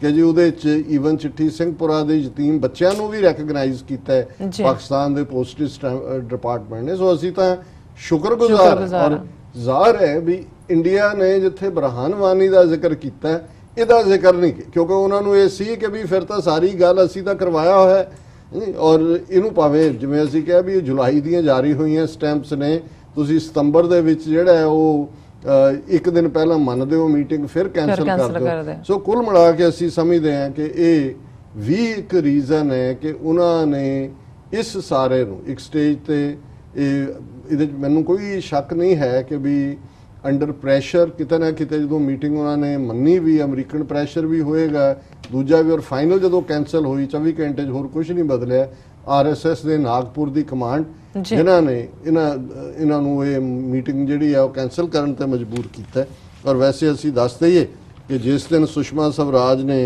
कि जी उहदे च ईवन चिट्ठी सिंहपुरा दे यतीम बच्चों नूं भी रैकगनाइज कीता है पाकिस्तान दे पोस्टेज डिपार्टमेंट ने। सो असीं तां शुक्रगुजार और ज़ाहिर है भी इंडिया ने जिथे बरहान वानी का जिक्र किया इसका जिक्र नहीं, क्योंकि उन्होंने ये सी कि भी फिर तो सारी गल असी तो करवाया हुआ है और इनू भावें जिवें असीं कहा भी जुलाई दियां जारी हुई स्टैंप्स ने, तुसीं सितंबर दे विच जिहड़ा है वो एक दिन पहला मनदे हो मीटिंग फिर कैंसल कर दो। सो कुल मिला के असीं समझते हैं कि ये भी एक रीजन है कि उन्होंने इस सारे नूं एक स्टेज ते मैनू कोई शक नहीं है कि भी अंडर प्रैशर किते ना किते जो मीटिंग उन्होंने मन्नी भी अमरीकन प्रैशर भी होएगा, दूजा भी और फाइनल जो कैंसल हुई 24 घंटे होर कुछ नहीं बदलिया। RSS के नागपुर की कमांड जिन्हों ने इन्हों ये मीटिंग जी है कैंसल करने ते मजबूर किया। और वैसे असी दस दईए कि जिस दिन सुषमा स्वराज ने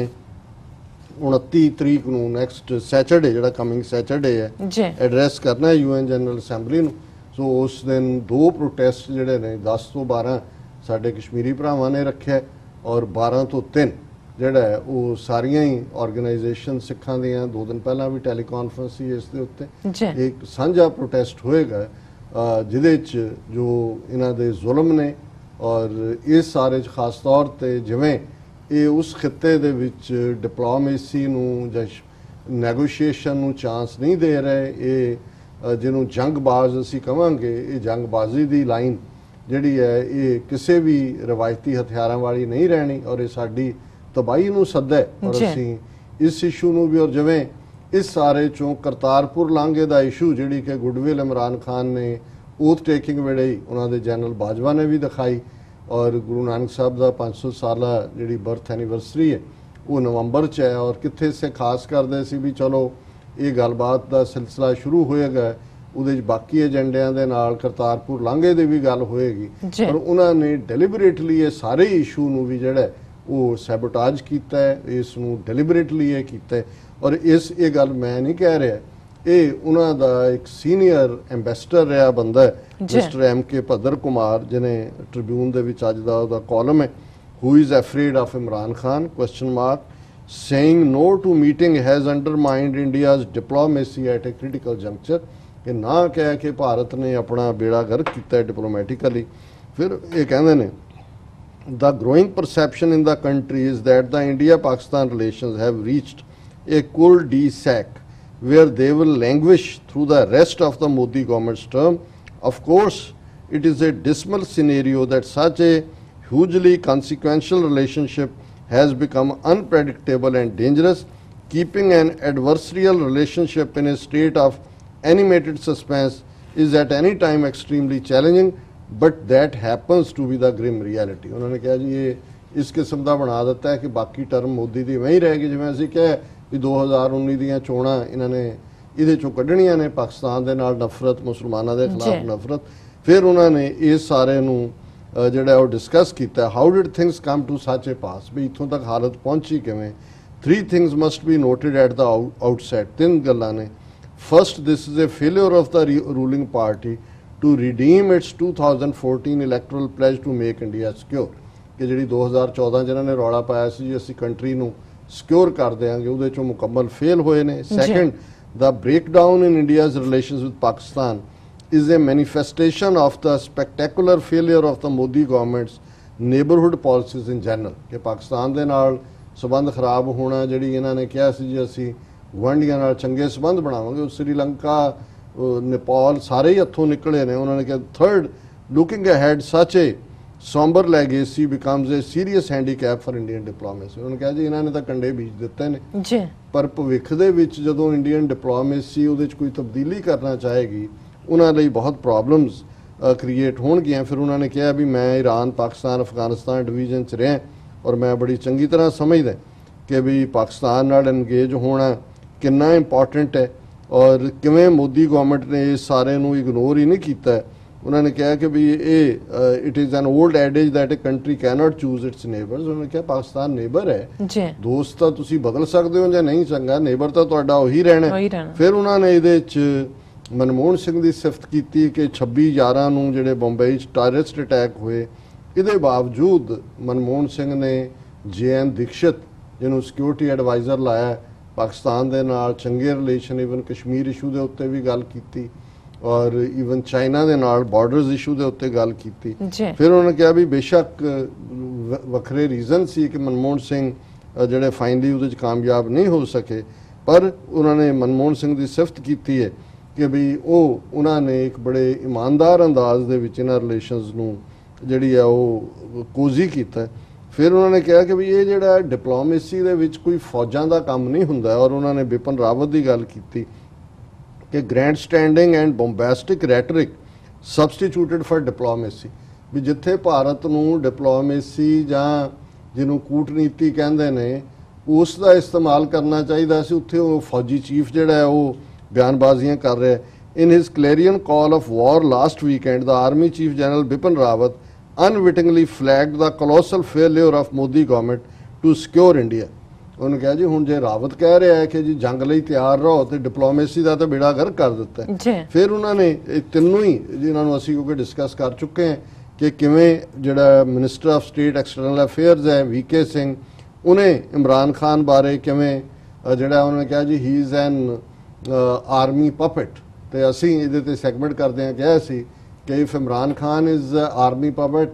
29 तरीक नूं नैक्सट सैटरडे जो कमिंग सैटरडे है एड्रैस करना है UN जनरल असैंबली नूं, सो उस दिन 2 प्रोटेस्ट जिहड़े ने 10 तो 12 साडे कश्मीरी भरावां ने रखे और 12 तो 3 जिहड़ा है वो सारियां ही ऑर्गेनाइजेशन सिखां दियां 2 दिन पहला भी टैलीकॉन्फ्रेंस ही इस दे उत्ते एक साझा प्रोटेस्ट होएगा जिहदे च जो इन्हां दे जुल्म ने और इस सारे च खास तौर ते जिवें ये उस खिते दे विच डिप्लोमेसी नूं जां नैगोशिएशन नूं चांस नहीं दे रहे, ये जिन्हों जंगबाज असी कहांगे ये जंगबाजी की लाइन जिहड़ी है ये किसी भी रवायती हथियारों वाली नहीं रहनी और ये साडी तबाही नूं सद है। और असी इस इशू नूं भी और जिवें इस सारे चों करतारपुर लांघे का इशू जिहड़ी कि गुडविल इमरान खान ने ओथ टेकिंग वेले ही उन्होंने जनरल बाजवा ने भी दिखाई और गुरु नानक साहब का 500 साला जिहड़ी बर्थ एनीवर्सरी है वो नवंबर च है और कित्थे से खास करदे सी भी चलो ये गलबात का सिलसिला शुरू होएगा, उहदे बाकी एजेंडियां दे नाल करतारपुर लांघे दी भी गल होएगी और उन्होंने डेलीबरेटली ये सारे इशू नूं भी जिहड़ा वो सैबोटाज कीता है, इस नूं डेलीबरेटली ये कीता है। और इस ये गल मैं नहीं कह रहा, ये उन्हां दा एक सीनियर एंबेसडर रहा बंदा है मिस्टर MK भद्र कुमार जिन्हें ट्रिब्यून दे विच अज दा ओहदा कॉलम है who is afraid of Imran Khan saying no to meeting has undermined India's diplomacy at a critical juncture। कि ना कह के भारत ने अपना बेड़ा गर्क किया डिप्लोमैटिकली। फिर ये कहते हैं the growing perception in the country is that the India-Pakistan relations have reached a cul-de-sac where they will languish through the rest of the Modi government's term. Of course, it is a dismal scenario that such a hugely consequential relationship has become unpredictable and dangerous. Keeping an adversarial relationship in a state of animated suspense is at any time extremely challenging, but that happens to be the grim reality। उन्होंने कहा जी ये इस किस्म का बना देता है कि बाकी टर्म मोदी की वही रहेगी, जिवें असीं कहा भी 2019 ਦੀਆਂ ਚੋਣਾਂ इन्होंने ਇਹਦੇ ਚੋਂ ਕੱਢਣੀਆਂ ਨੇ ਪਾਕਿਸਤਾਨ ਦੇ ਨਾਲ ਨਫ਼ਰਤ, ਮੁਸਲਮਾਨਾਂ ਦੇ ਖਿਲਾਫ ਨਫ਼ਰਤ। ਫਿਰ ਉਹਨਾਂ ਨੇ ਇਸ ਸਾਰੇ ਨੂੰ ਜਿਹੜਾ ਉਹ ਡਿਸਕਸ ਕੀਤਾ how did things come to such a ਪਾਸ, ਵੀ ਇੱਥੋਂ ਤੱਕ ਹਾਲਤ ਪਹੁੰਚੀ ਕਿਵੇਂ। 3 things must be noted at the outset। 3 ਗੱਲਾਂ ਨੇ। First, this is a failure of the ruling party to redeem its 2014 electoral pledge to make India secure। ਕਿ ਜਿਹੜੀ 2014 ਜਿਹਨਾਂ ਨੇ ਰੌਲਾ ਪਾਇਆ ਸੀ ਜੀ ਅਸੀਂ ਕੰਟਰੀ ਨੂੰ ਸਿਕਿਉਰ ਕਰ ਦਿਆਂਗੇ, ਉਹਦੇ ਚੋਂ ਮੁਕੰਮਲ ਫੇਲ ਹੋਏ ਨੇ। Second, the breakdown in India's relations with Pakistan is a manifestation of the spectacular failure of the Modi government's neighborhood policies in general, ਕਿ ਪਾਕਿਸਤਾਨ ਦੇ ਨਾਲ ਸਬੰਧ ਖਰਾਬ ਹੋਣਾ, ਜਿਹੜੀ ਇਹਨਾਂ ਨੇ ਕਿਹਾ ਸੀ ਜੀ ਅਸੀਂ ਗੁਆਂਢੀਆਂ ਨਾਲ ਚੰਗੇ ਸਬੰਧ ਬਣਾਵਾਂਗੇ, ਉਹ ਸ੍ਰੀਲੰਕਾ ਨੇਪਾਲ ਸਾਰੇ ਹੀ ਹੱਥੋਂ ਨਿਕਲੇ ਨੇ। ਉਹਨਾਂ ਨੇ ਕਿਹਾ third, looking ahead such a somber legacy becomes a serious handicap for Indian diplomacy। ਉਹਨਾਂ ਨੇ ਕਿਹਾ ਜੀ ਇਹਨਾਂ ਨੇ ਤਾਂ ਕੰਡੇ ਬੀਜ ਦਿੱਤੇ ਨੇ ਜੀ, ਪਰ ਭਵਿੱਖ ਦੇ ਵਿੱਚ ਜਦੋਂ ਇੰਡੀਅਨ ਡਿਪਲੋਮੇਸੀ ਉਹਦੇ 'ਚ ਕੋਈ ਤਬਦੀਲੀ ਕਰਨਾ ਚਾਹੇਗੀ ਉਹਨਾਂ ਲਈ ਬਹੁਤ ਪ੍ਰੋਬਲਮਸ ਕ੍ਰੀਏਟ ਹੋਣਗੀਆਂ। ਫਿਰ ਉਹਨਾਂ ਨੇ ਕਿਹਾ ਵੀ ਮੈਂ ਈਰਾਨ, ਪਾਕਿਸਤਾਨ, ਅਫਗਾਨਿਸਤਾਨ ਡਿਵੀਜ਼ਨ 'ਚ ਰਿਹਾ ਔਰ ਮੈਂ ਬੜੀ ਚੰਗੀ ਤਰ੍ਹਾਂ ਸਮਝਦਾ ਕਿ ਵੀ ਪਾਕਿਸਤਾਨ ਨਾਲ ਇੰਗੇਜ ਹੋਣਾ ਕਿੰਨਾ ਇੰਪੋਰਟੈਂਟ ਹੈ ਔਰ ਕਿਵੇਂ ਮੋਦੀ ਗਵਰਨਮੈਂਟ ਨੇ ਇਸ ਸਾਰੇ ਨੂੰ ਇਗਨੋਰ ਹੀ ਨਹੀਂ ਕੀਤਾ। ਉਹਨਾਂ ਨੇ ਕਿਹਾ ਕਿ ਵੀ ਇਹ it is an old adage that a country cannot choose its neighbours. ਉਹਨਾਂ ਨੇ ਕਿਹਾ ਪਾਕਿਸਤਾਨ ਨੇਬਰ ਹੈ ਜੀ, ਦੋਸਤ ਤਾਂ ਤੁਸੀਂ ਬਦਲ ਸਕਦੇ ਹੋ ਜਾਂ ਨਹੀਂ, ਚੰਗਾ ਨੇਬਰ ਤਾਂ ਤੁਹਾਡਾ ਉਹੀ ਰਹਿਣਾ। ਫਿਰ ਉਹਨਾਂ ਨੇ ਇਹਦੇ 'ਚ ਮਨਮੋਹਨ ਸਿੰਘ ਦੀ ਸਿਫਤ ਕੀਤੀ ਕਿ 26/11 ਨੂੰ ਜਿਹੜੇ ਬੰਬਈ 'ਚ ਟੈਰਰਿਸਟ ਅਟੈਕ ਹੋਏ, ਇਹਦੇ ਬਾਵਜੂਦ ਮਨਮੋਹਨ ਸਿੰਘ ਨੇ JN ਦੀਕਸ਼ਿਤ ਜਿਹਨੂੰ ਸਿਕਿਉਰਿਟੀ ਐਡਵਾਈਜ਼ਰ ਲਾਇਆ, ਪਾਕਿਸਤਾਨ ਦੇ ਨਾਲ ਚੰਗੇ ਰਿਲੇਸ਼ਨ, ਈਵਨ ਕਸ਼ਮੀਰ ਇਸ਼ੂ ਦੇ ਉੱਤੇ ਵੀ ਗੱਲ ਕੀਤੀ ਔਰ ਈਵਨ ਚਾਈਨਾ ਦੇ ਨਾਲ ਬਾਰਡਰਸ ਇਸ਼ੂ ਦੇ ਉੱਤੇ ਗੱਲ ਕੀਤੀ। ਫਿਰ ਉਹਨਾਂ ਨੇ ਕਿਹਾ ਵੀ ਬੇਸ਼ੱਕ ਵੱਖਰੇ ਰੀਜ਼ਨ ਸੀ ਕਿ ਮਨਮੋਹਨ ਸਿੰਘ ਜਿਹੜੇ ਫਾਈਨਲੀ ਉਹਦੇ 'ਚ ਕਾਮਯਾਬ ਨਹੀਂ ਹੋ ਸਕੇ, ਪਰ ਉਹਨਾਂ ਨੇ ਮਨਮੋਹਨ ਸਿੰਘ ਦੀ ਸਿਫਤ ਕੀਤੀ ਹੈ ਕਿ ਵੀ ਉਹਨਾਂ ਨੇ ਇੱਕ ਬੜੇ ਇਮਾਨਦਾਰ ਅੰਦਾਜ਼ ਦੇ ਵਿੱਚ ਇਹਨਾਂ ਰਿਲੇਸ਼ਨਸ ਨੂੰ ਜਿਹੜੀ ਆ ਉਹ ਕੋਜ਼ੀ ਕੀਤਾ। ਫਿਰ ਉਹਨਾਂ ਨੇ ਕਿਹਾ ਕਿ ਵੀ ਇਹ ਜਿਹੜਾ ਡਿਪਲੋਮੇਸੀ ਦੇ ਵਿੱਚ ਕੋਈ ਫੌਜਾਂ ਦਾ ਕੰਮ ਨਹੀਂ ਹੁੰਦਾ ਔਰ ਉਹਨਾਂ ਨੇ ਬਿਪਨ ਰਾਵਤ ਦੀ ਗੱਲ ਕੀਤੀ ਕਿ grand standing and bombastic rhetoric substituted for diplomacy, ਵੀ ਜਿੱਥੇ ਭਾਰਤ ਨੂੰ ਡਿਪਲੋਮੇਸੀ ਜਾਂ ਜਿਹਨੂੰ ਕੂਟਨੀਤੀ ਕਹਿੰਦੇ ਨੇ ਉਸ ਦਾ ਇਸਤੇਮਾਲ ਕਰਨਾ ਚਾਹੀਦਾ ਸੀ, ਉੱਥੇ ਉਹ ਫੌਜੀ ਚੀਫ ਜਿਹੜਾ ਹੈ ਉਹ ਬਿਆਨਬਾਜ਼ੀਆਂ ਕਰ ਰਿਹਾ। In his clarion call of war last weekend the army chief general Bipin Rawat unwittingly flagged the colossal failure of Modi government to secure India। ਉਹਨੇ ਕਿਹਾ ਜੀ ਹੁਣ ਜੇ ਰਾਵਤ ਕਹਿ ਰਿਹਾ ਹੈ ਕਿ ਜੀ ਜੰਗ ਲਈ ਤਿਆਰ ਰਹੋ ਤੇ ਡਿਪਲੋਮੇਸੀ ਦਾ ਤਾਂ ਬੇੜਾ ਗਰਕ ਕਰ ਦਿੱਤਾ ਹੈ। ਫਿਰ ਉਹਨਾਂ ਨੇ ਇਹ ਤਿੰਨੋਂ ਹੀ ਜਿਨ੍ਹਾਂ ਨੂੰ ਅਸੀਂ ਕਿਉਂਕਿ ਡਿਸਕਸ ਕਰ ਚੁੱਕੇ ਹਾਂ ਕਿ ਕਿਵੇਂ ਜਿਹੜਾ minister of state external affairs ਹੈ VK ਸਿੰਘ, ਉਹਨੇ ਇਮਰਾਨ ਖਾਨ ਬਾਰੇ ਕਿਵੇਂ ਜਿਹੜਾ ਉਹਨਾਂ ਨੇ ਕਿਹਾ ਜੀ ਹੀ ਇਜ਼ ਐਨ ਆਰਮੀ ਪਪਟ, ਤੇ ਅਸੀਂ ਇਹਦੇ ਤੇ ਸੈਗਮੈਂਟ ਕਰਦੇ ਹਾਂ ਕਿਹਾ ਸੀ ਕਿ if Imran Khan is army puppet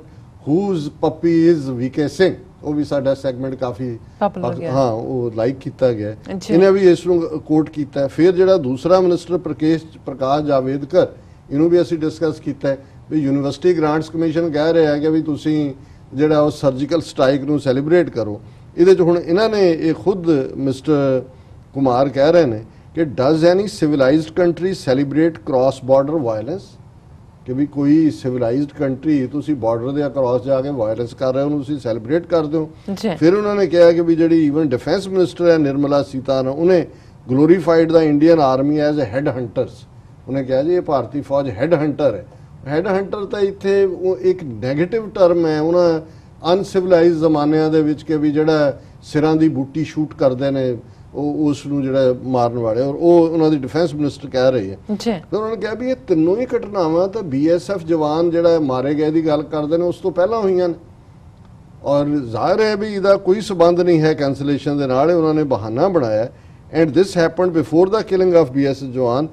whose puppy is VK Singh, ਉਹ ਵੀ ਸਾਡਾ ਸੈਗਮੈਂਟ ਕਾਫੀ ਹਾਂ ਉਹ ਲਾਈਕ ਕੀਤਾ ਗਿਆ, ਇਹਨੇ ਵੀ ਇਸ ਨੂੰ ਕੋਟ ਕੀਤਾ। ਫਿਰ ਜਿਹੜਾ ਦੂਸਰਾ ਮਿਨਿਸਟਰ ਪ੍ਰਕਾਸ਼ ਜਾਵੇਦਕਰ, ਇਹਨੂੰ ਵੀ ਅਸੀਂ ਡਿਸਕਸ ਕੀਤਾ ਵੀ ਯੂਨੀਵਰਸਿਟੀ ਗ੍ਰਾਂਟਸ ਕਮਿਸ਼ਨ ਕਹਿ ਰਿਹਾ ਹੈ ਕਿ ਵੀ ਤੁਸੀਂ ਜਿਹੜਾ ਉਹ ਸਰਜੀਕਲ ਸਟ੍ਰਾਈਕ ਨੂੰ ਸੈਲੀਬ੍ਰੇਟ ਕਰੋ। ਇਹਦੇ 'ਚ ਹੁਣ ਇਹਨਾਂ ਨੇ ਇਹ ਖੁਦ ਮਿਸਟਰ ਕੁਮਾਰ ਕਹਿ ਰਹੇ ਨੇ ਕਿ does any civilised country celebrate cross border violence, ਕਿ ਵੀ ਕੋਈ ਸਿਵਲਾਈਜ਼ਡ ਕੰਟਰੀ ਤੁਸੀਂ ਬਾਰਡਰ ਦੇ ਅਕ੍ਰੋਸ ਜਾ ਕੇ ਵਾਇਲੈਂਸ ਕਰ ਰਹੇ ਹੋ ਉਹਨੂੰ ਤੁਸੀਂ ਸੈਲੀਬ੍ਰੇਟ ਕਰਦੇ ਹੋ। ਫਿਰ ਉਹਨਾਂ ਨੇ ਕਿਹਾ ਕਿ ਵੀ ਜਿਹੜੀ ਈਵਨ ਡਿਫੈਂਸ ਮਿਨਿਸਟਰ ਹੈ ਨਿਰਮਲਾ ਸੀਤਾਰਮਨ, ਉਹਨੇ glorified the Indian army as a head hunters. ਉਹਨੇ ਕਿਹਾ ਜੀ ਇਹ ਭਾਰਤੀ ਫੌਜ ਹੈਡ ਹੰਟਰ ਹੈ। ਹੈਡ ਹੰਟਰ ਤਾਂ ਇੱਥੇ ਉਹ ਇੱਕ ਨੈਗੇਟਿਵ ਟਰਮ ਹੈ ਉਹਨਾਂ ਅਨਸਿਵਲਾਈਜ਼ਡ ਜ਼ਮਾਨਿਆਂ ਦੇ ਵਿੱਚ ਕਿ ਵੀ ਜਿਹੜਾ ਸਿਰਾਂ ਦੀ ਬੂਟੀ ਸ਼ੂਟ ਕਰਦੇ ਨੇ ਉਹ ਉਸ ਨੂੰ ਜਿਹੜਾ ਮਾਰਨ ਵਾਲੇ, ਔਰ ਉਹ ਉਹਨਾਂ ਦੀ ਡਿਫੈਂਸ ਮਿਨਿਸਟਰ ਕਹਿ ਰਹੀ ਹੈ। ਫਿਰ ਉਹਨਾਂ ਨੇ ਕਿਹਾ ਵੀ ਇਹ ਤਿੰਨੋਂ ਹੀ ਘਟਨਾਵਾਂ ਤਾਂ BSF ਜਵਾਨ ਜਿਹੜਾ ਮਾਰੇ ਗਏ ਦੀ ਗੱਲ ਕਰਦੇ ਨੇ ਉਸ ਤੋਂ ਪਹਿਲਾਂ ਹੋਈਆਂ ਨੇ ਔਰ ਜ਼ਾਹਿਰ ਹੈ ਵੀ ਇਹਦਾ ਕੋਈ ਸਬੰਧ ਨਹੀਂ ਹੈ ਕੈਂਸਲੇਸ਼ਨ ਦੇ ਨਾਲ, ਉਹਨਾਂ ਨੇ ਬਹਾਨਾ ਬਣਾਇਆ। And this happened before the killing of BSF ਜਵਾਨ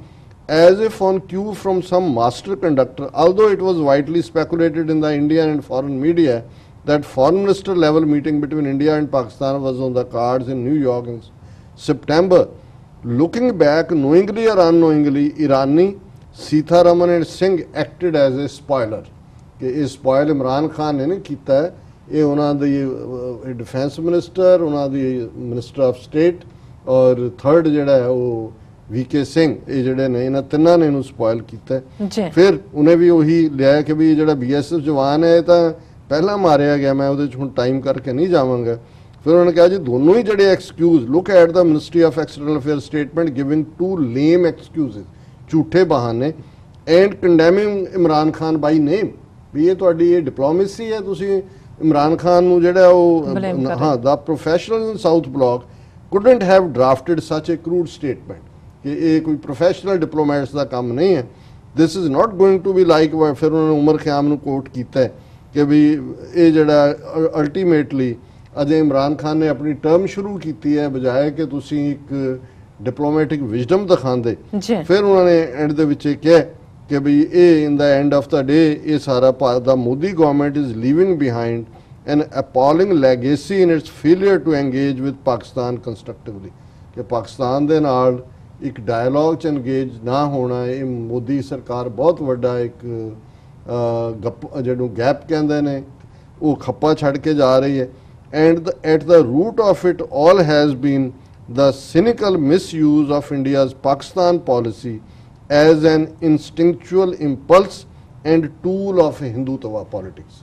as if on cue from some master conductor, although it was widely speculated in the Indian and foreign media that foreign minister level meeting between India and Pakistan was on the cards in New York in September. Looking back, knowingly or unknowingly, Irani, Sitaraman and Singh acted as a spoiler। कि ये spoil इमरान खान ने नहीं किया है, ये उन्होंने डिफेंस मिनिस्टर, उन्होंने मिनिस्टर ऑफ स्टेट और थर्ड जड़ा है वो VK ਸਿੰਘ ਇਹ ਜਿਹੜੇ ਨੇ ਇਹਨਾਂ ਤਿੰਨਾਂ ਨੇ ਇਹਨੂੰ ਸਪੋਇਲ ਕੀਤਾ। ਫਿਰ ਉਹਨੇ ਵੀ ਉਹੀ ਲਿਆ ਕਿ ਵੀ ਜਿਹੜਾ BSF ਜਵਾਨ ਹੈ ਇਹ ਤਾਂ ਪਹਿਲਾਂ ਮਾਰਿਆ ਗਿਆ, ਮੈਂ ਉਹਦੇ 'ਚ ਹੁਣ ਟਾਈਮ ਕਰਕੇ ਨਹੀਂ ਜਾਵਾਂਗਾ। ਫਿਰ ਉਹਨਾਂ ਨੇ ਕਿਹਾ ਜੀ ਦੋਨੋਂ ਹੀ ਜਿਹੜੇ excuse, look at the ministry of external affair statement giving 2 lame excuses, ਝੂਠੇ ਬਹਾਨੇ, ਐਂਡ ਕੰਡੈਮਿੰਗ ਇਮਰਾਨ ਖਾਨ ਬਾਈ ਨੇਮ, ਵੀ ਇਹ ਤੁਹਾਡੀ ਇਹ ਡਿਪਲੋਮੇਸੀ ਹੈ, ਤੁਸੀਂ ਇਮਰਾਨ ਖਾਨ ਨੂੰ ਜਿਹੜਾ ਉਹ ਹਾਂ the professional in South Block couldn't have drafted such a crude statement ਕਿ ਇਹ ਕੋਈ ਪ੍ਰੋਫੈਸ਼ਨਲ ਡਿਪਲੋਮੈਟਸ ਦਾ ਕੰਮ ਨਹੀਂ ਹੈ। This is not going to be like, ਫਿਰ ਉਹਨਾਂ ਨੇ ਉਮਰ ਖਿਆਮ ਨੂੰ ਕੋਟ ਕੀਤਾ ਹੈ ਕਿ ਵੀ ਇਹ ਜਿਹੜਾ ਅਲਟੀਮੇਟਲੀ ਅਜੇ ਇਮਰਾਨ ਖਾਨ ਨੇ ਆਪਣੀ ਟਰਮ ਸ਼ੁਰੂ ਕੀਤੀ ਹੈ, ਬਜਾਏ ਕਿ ਤੁਸੀਂ ਇੱਕ ਡਿਪਲੋਮੈਟਿਕ ਵਿਜ਼ਡਮ ਦਿਖਾਉਂਦੇ, ਫਿਰ ਉਹਨਾਂ ਨੇ ਐਂਡ ਦੇ ਵਿੱਚ ਇਹ ਕਿਹਾ ਕਿ ਵੀ ਇਹ ਇਨ ਦਾ ਐਂਡ ਆਫ ਦਾ ਡੇ ਇਹ ਸਾਰਾ ਭਾਰਤ ਦਾ Modi government is leaving behind an appalling legacy in its failure to engage with Pakistan constructively, ਕਿ ਪਾਕਿਸਤਾਨ ਦੇ ਨਾਲ ਇੱਕ ਡਾਇਲੌਗ 'ਚ ਐਂਗੇਜ ਨਾ ਹੋਣਾ, ਇਹ ਮੋਦੀ ਸਰਕਾਰ ਬਹੁਤ ਵੱਡਾ ਇੱਕ ਜਿਹਨੂੰ ਗੈਪ ਕਹਿੰਦੇ ਨੇ ਉਹ ਖੱਪਾ ਛੱਡ ਕੇ ਜਾ ਰਹੀ ਹੈ। And at the root of it all has been the cynical misuse of India's Pakistan policy as an instinctual impulse and tool of Hindutva politics।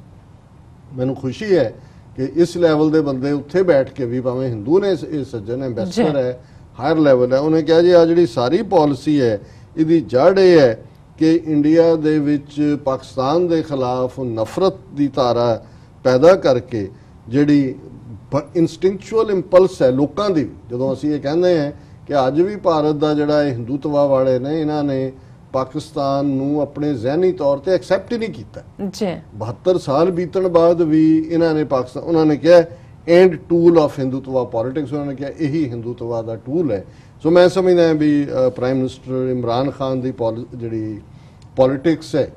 ਮੈਨੂੰ ਖੁਸ਼ੀ ਹੈ ਕਿ ਇਸ ਲੈਵਲ ਦੇ ਬੰਦੇ ਉੱਥੇ ਬੈਠ ਕੇ ਵੀ, ਭਾਵੇਂ ਹਿੰਦੂ ਨੇ, ਇਹ ਸੱਜਣ ਐਂਬੈਸਡਰ ਹੈ, ਹਾਇਰ ਲੈਵਲ ਹੈ, ਉਹਨੇ ਕਿਹਾ ਜੀ ਆ ਜਿਹੜੀ ਸਾਰੀ ਪਾਲਿਸੀ ਹੈ ਇਹਦੀ ਜੜ ਇਹ ਹੈ ਕਿ ਇੰਡੀਆ ਦੇ ਵਿੱਚ ਪਾਕਿਸਤਾਨ ਦੇ ਖਿਲਾਫ ਨਫ਼ਰਤ ਦੀ ਧਾਰਾ ਪੈਦਾ ਕਰਕੇ ਜਿਹੜੀ ਇੰਸਟਿੰਕਚੁਅਲ ਇੰਪਲਸ ਹੈ ਲੋਕਾਂ ਦੀ, ਜਦੋਂ ਅਸੀਂ ਇਹ ਕਹਿੰਦੇ ਹਾਂ ਕਿ ਅੱਜ ਵੀ ਭਾਰਤ ਦਾ ਜਿਹੜਾ ਇਹ ਹਿੰਦੂਤਵਾ ਵਾਲੇ ਨੇ, ਇਹਨਾਂ ਨੇ ਪਾਕਿਸਤਾਨ ਨੂੰ ਆਪਣੇ ਜ਼ਹਿਨੀ ਤੌਰ ਤੇ ਐਕਸੈਪਟ ਹੀ ਨਹੀਂ ਕੀਤਾ ਜੀ। 72 ਸਾਲ ਬੀਤਣ ਬਾਅਦ ਵੀ ਇਹਨਾਂ ਨੇ ਪਾਕਿਸਤਾਨ, ਉਹਨਾਂ ਨੇ ਕਿਹਾ and tool of Hindutva politics, ਉਹਨਾਂ ਨੇ ਕਿਹਾ ਇਹੀ ਹਿੰਦੂਤਵਾ ਦਾ ਟੂਲ ਹੈ। ਸੋ ਮੈਂ ਸਮਝਦਾ ਹਾਂ ਵੀ ਪ੍ਰਾਈਮ ਮਿਨਿਸਟਰ ਇਮਰਾਨ ਖਾਨ ਦੀ ਜਿਹੜੀ ਪੋਲਿਟਿਕਸ ਹੈ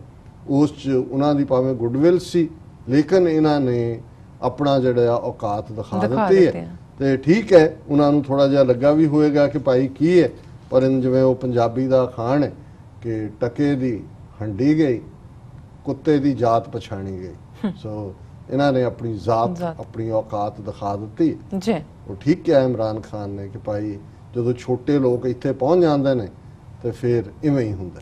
ਉਸ 'ਚ ਉਹਨਾਂ ਦੀ ਭਾਵੇਂ ਗੁੱਡਵਿਲ ਸੀ, ਲੇਕਿਨ ਇਹਨਾਂ ਨੇ ਆਪਣਾ ਜਿਹੜਾ ਔਕਾਤ ਦਿਖਾ ਦਿੱਤੀ ਹੈ। ਤੇ ਠੀਕ ਹੈ, ਉਹਨਾਂ ਨੂੰ ਥੋੜਾ ਜਿਹਾ ਲੱਗਾ ਵੀ ਹੋਏਗਾ ਕਿ ਭਾਈ ਕੀ ਹੈ, ਪਰ ਜਿਵੇਂ ਉਹ ਪੰਜਾਬੀ ਦਾ ਅਖਾਣ ਹੈ ਕਿ ਟਕੇ ਦੀ ਹੰਡੀ ਗਈ, ਕੁੱਤੇ ਦੀ ਜਾਤ ਪਛਾਣੀ ਗਈ। ਸੋ ਇਹਨਾਂ ਨੇ ਆਪਣੀ ਜ਼ਾਤ, ਆਪਣੀ ਔਕਾਤ ਦਿਖਾ ਦਿੱਤੀ ਜੀ। ਉਹ ਠੀਕ ਕਿਹਾ ਇਮਰਾਨ ਖਾਨ ਨੇ ਕਿ ਭਾਈ ਜਦੋਂ ਛੋਟੇ ਲੋਕ ਇੱਥੇ ਪਹੁੰਚ ਜਾਂਦੇ ਨੇ ਤੇ ਫਿਰ ਇਵੇਂ ਹੀ ਹੁੰਦਾ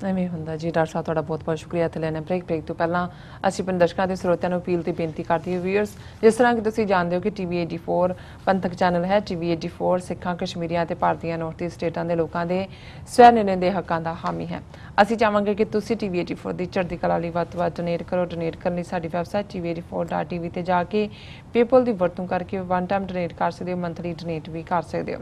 ਜੀ। ਡਾਕਟਰ ਸਾਹਿਬ ਤੁਹਾਡਾ ਬਹੁਤ ਬਹੁਤ ਸ਼ੁਕਰੀਆ। ਇੱਥੇ ਲੈਣੇ ਬ੍ਰੇਕ ਤੋਂ ਪਹਿਲਾਂ ਅਸੀਂ ਆਪਣੇ ਦਰਸ਼ਕਾਂ ਤੇ ਸਰੋਤਿਆਂ ਨੂੰ ਅਪੀਲ ਤੇ ਬੇਨਤੀ ਕਰਦੇ ਹਾਂ ਵੀਅਰਸ, ਜਿਸ ਤਰ੍ਹਾਂ ਕਿ ਤੁਸੀਂ ਜਾਣਦੇ ਹੋ ਕਿ TV 84 ਪੰਥਕ ਚੈਨਲ ਹੈ। TV 84 ਸਿੱਖਾਂ, ਕਸ਼ਮੀਰੀਆਂ ਤੇ ਭਾਰਤੀਆਂ ਨਾਰਥ ਈਸਟ ਸਟੇਟਾਂ ਦੇ ਲੋਕਾਂ ਦੇ ਸਵੈ ਨਿਰਣੇ ਦੇ ਹੱਕਾਂ ਦਾ ਹਾਮੀ ਹੈ। ਅਸੀਂ ਚਾਹਾਂਗੇ ਕਿ ਤੁਸੀਂ TV 84 ਦੀ ਚੜ੍ਹਦੀ ਕਲਾ ਲਈ ਵੱਧ ਤੋਂ ਵੱਧ ਡੋਨੇਟ ਕਰੋ। ਡੋਨੇਟ ਕਰਨ ਲਈ ਸਾਡੀ ਵੈਬਸਾਈਟ tv84.tv ਤੇ ਜਾ ਕੇ ਪੇਪਲ ਦੀ ਵਰਤੋਂ ਕਰਕੇ ਵਨ ਟਾਈਮ ਡੋਨੇਟ ਕਰ ਸਕਦੇ ਹੋ, ਮੰਥਲੀ ਡੋਨੇਟ ਵੀ ਕਰ ਸਕਦੇ ਹੋ।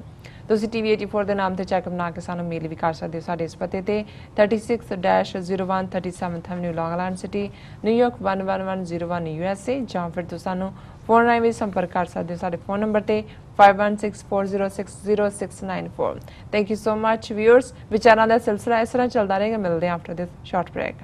ਤੁਸੀਂ TV 84 ਦੇ ਨਾਮ ਤੇ ਚੈੱਕ ਬਣਾ ਕੇ ਸਾਨੂੰ ਮੇਲ ਵੀ ਕਰ ਸਕਦੇ ਹੋ ਸਾਡੇ ਇਸ ਪਤੇ ਤੇ 36-01 37th Avenue, Long Island City, New York 11101 USA, ਜਾਂ ਫਿਰ ਤੁਸੀਂ ਸਾਨੂੰ ਫੋਨ ਰਾਹੀਂ ਵੀ ਸੰਪਰਕ ਕਰ ਸਕਦੇ ਹੋ ਸਾਡੇ ਫੋਨ ਨੰਬਰ ਤੇ 5164060694। Thank you so much viewers. ਵਿਚਾਰਾਂ ਦਾ ਸਿਲਸਿਲਾ ਇਸ ਤਰ੍ਹਾਂ ਚੱਲਦਾ ਰਹੇਗਾ। ਮਿਲਦੇ ਹਾਂ ਆਫਟਰ ਦਿਸ ਸ਼ਾਰਟ ਬ੍ਰੇਕ।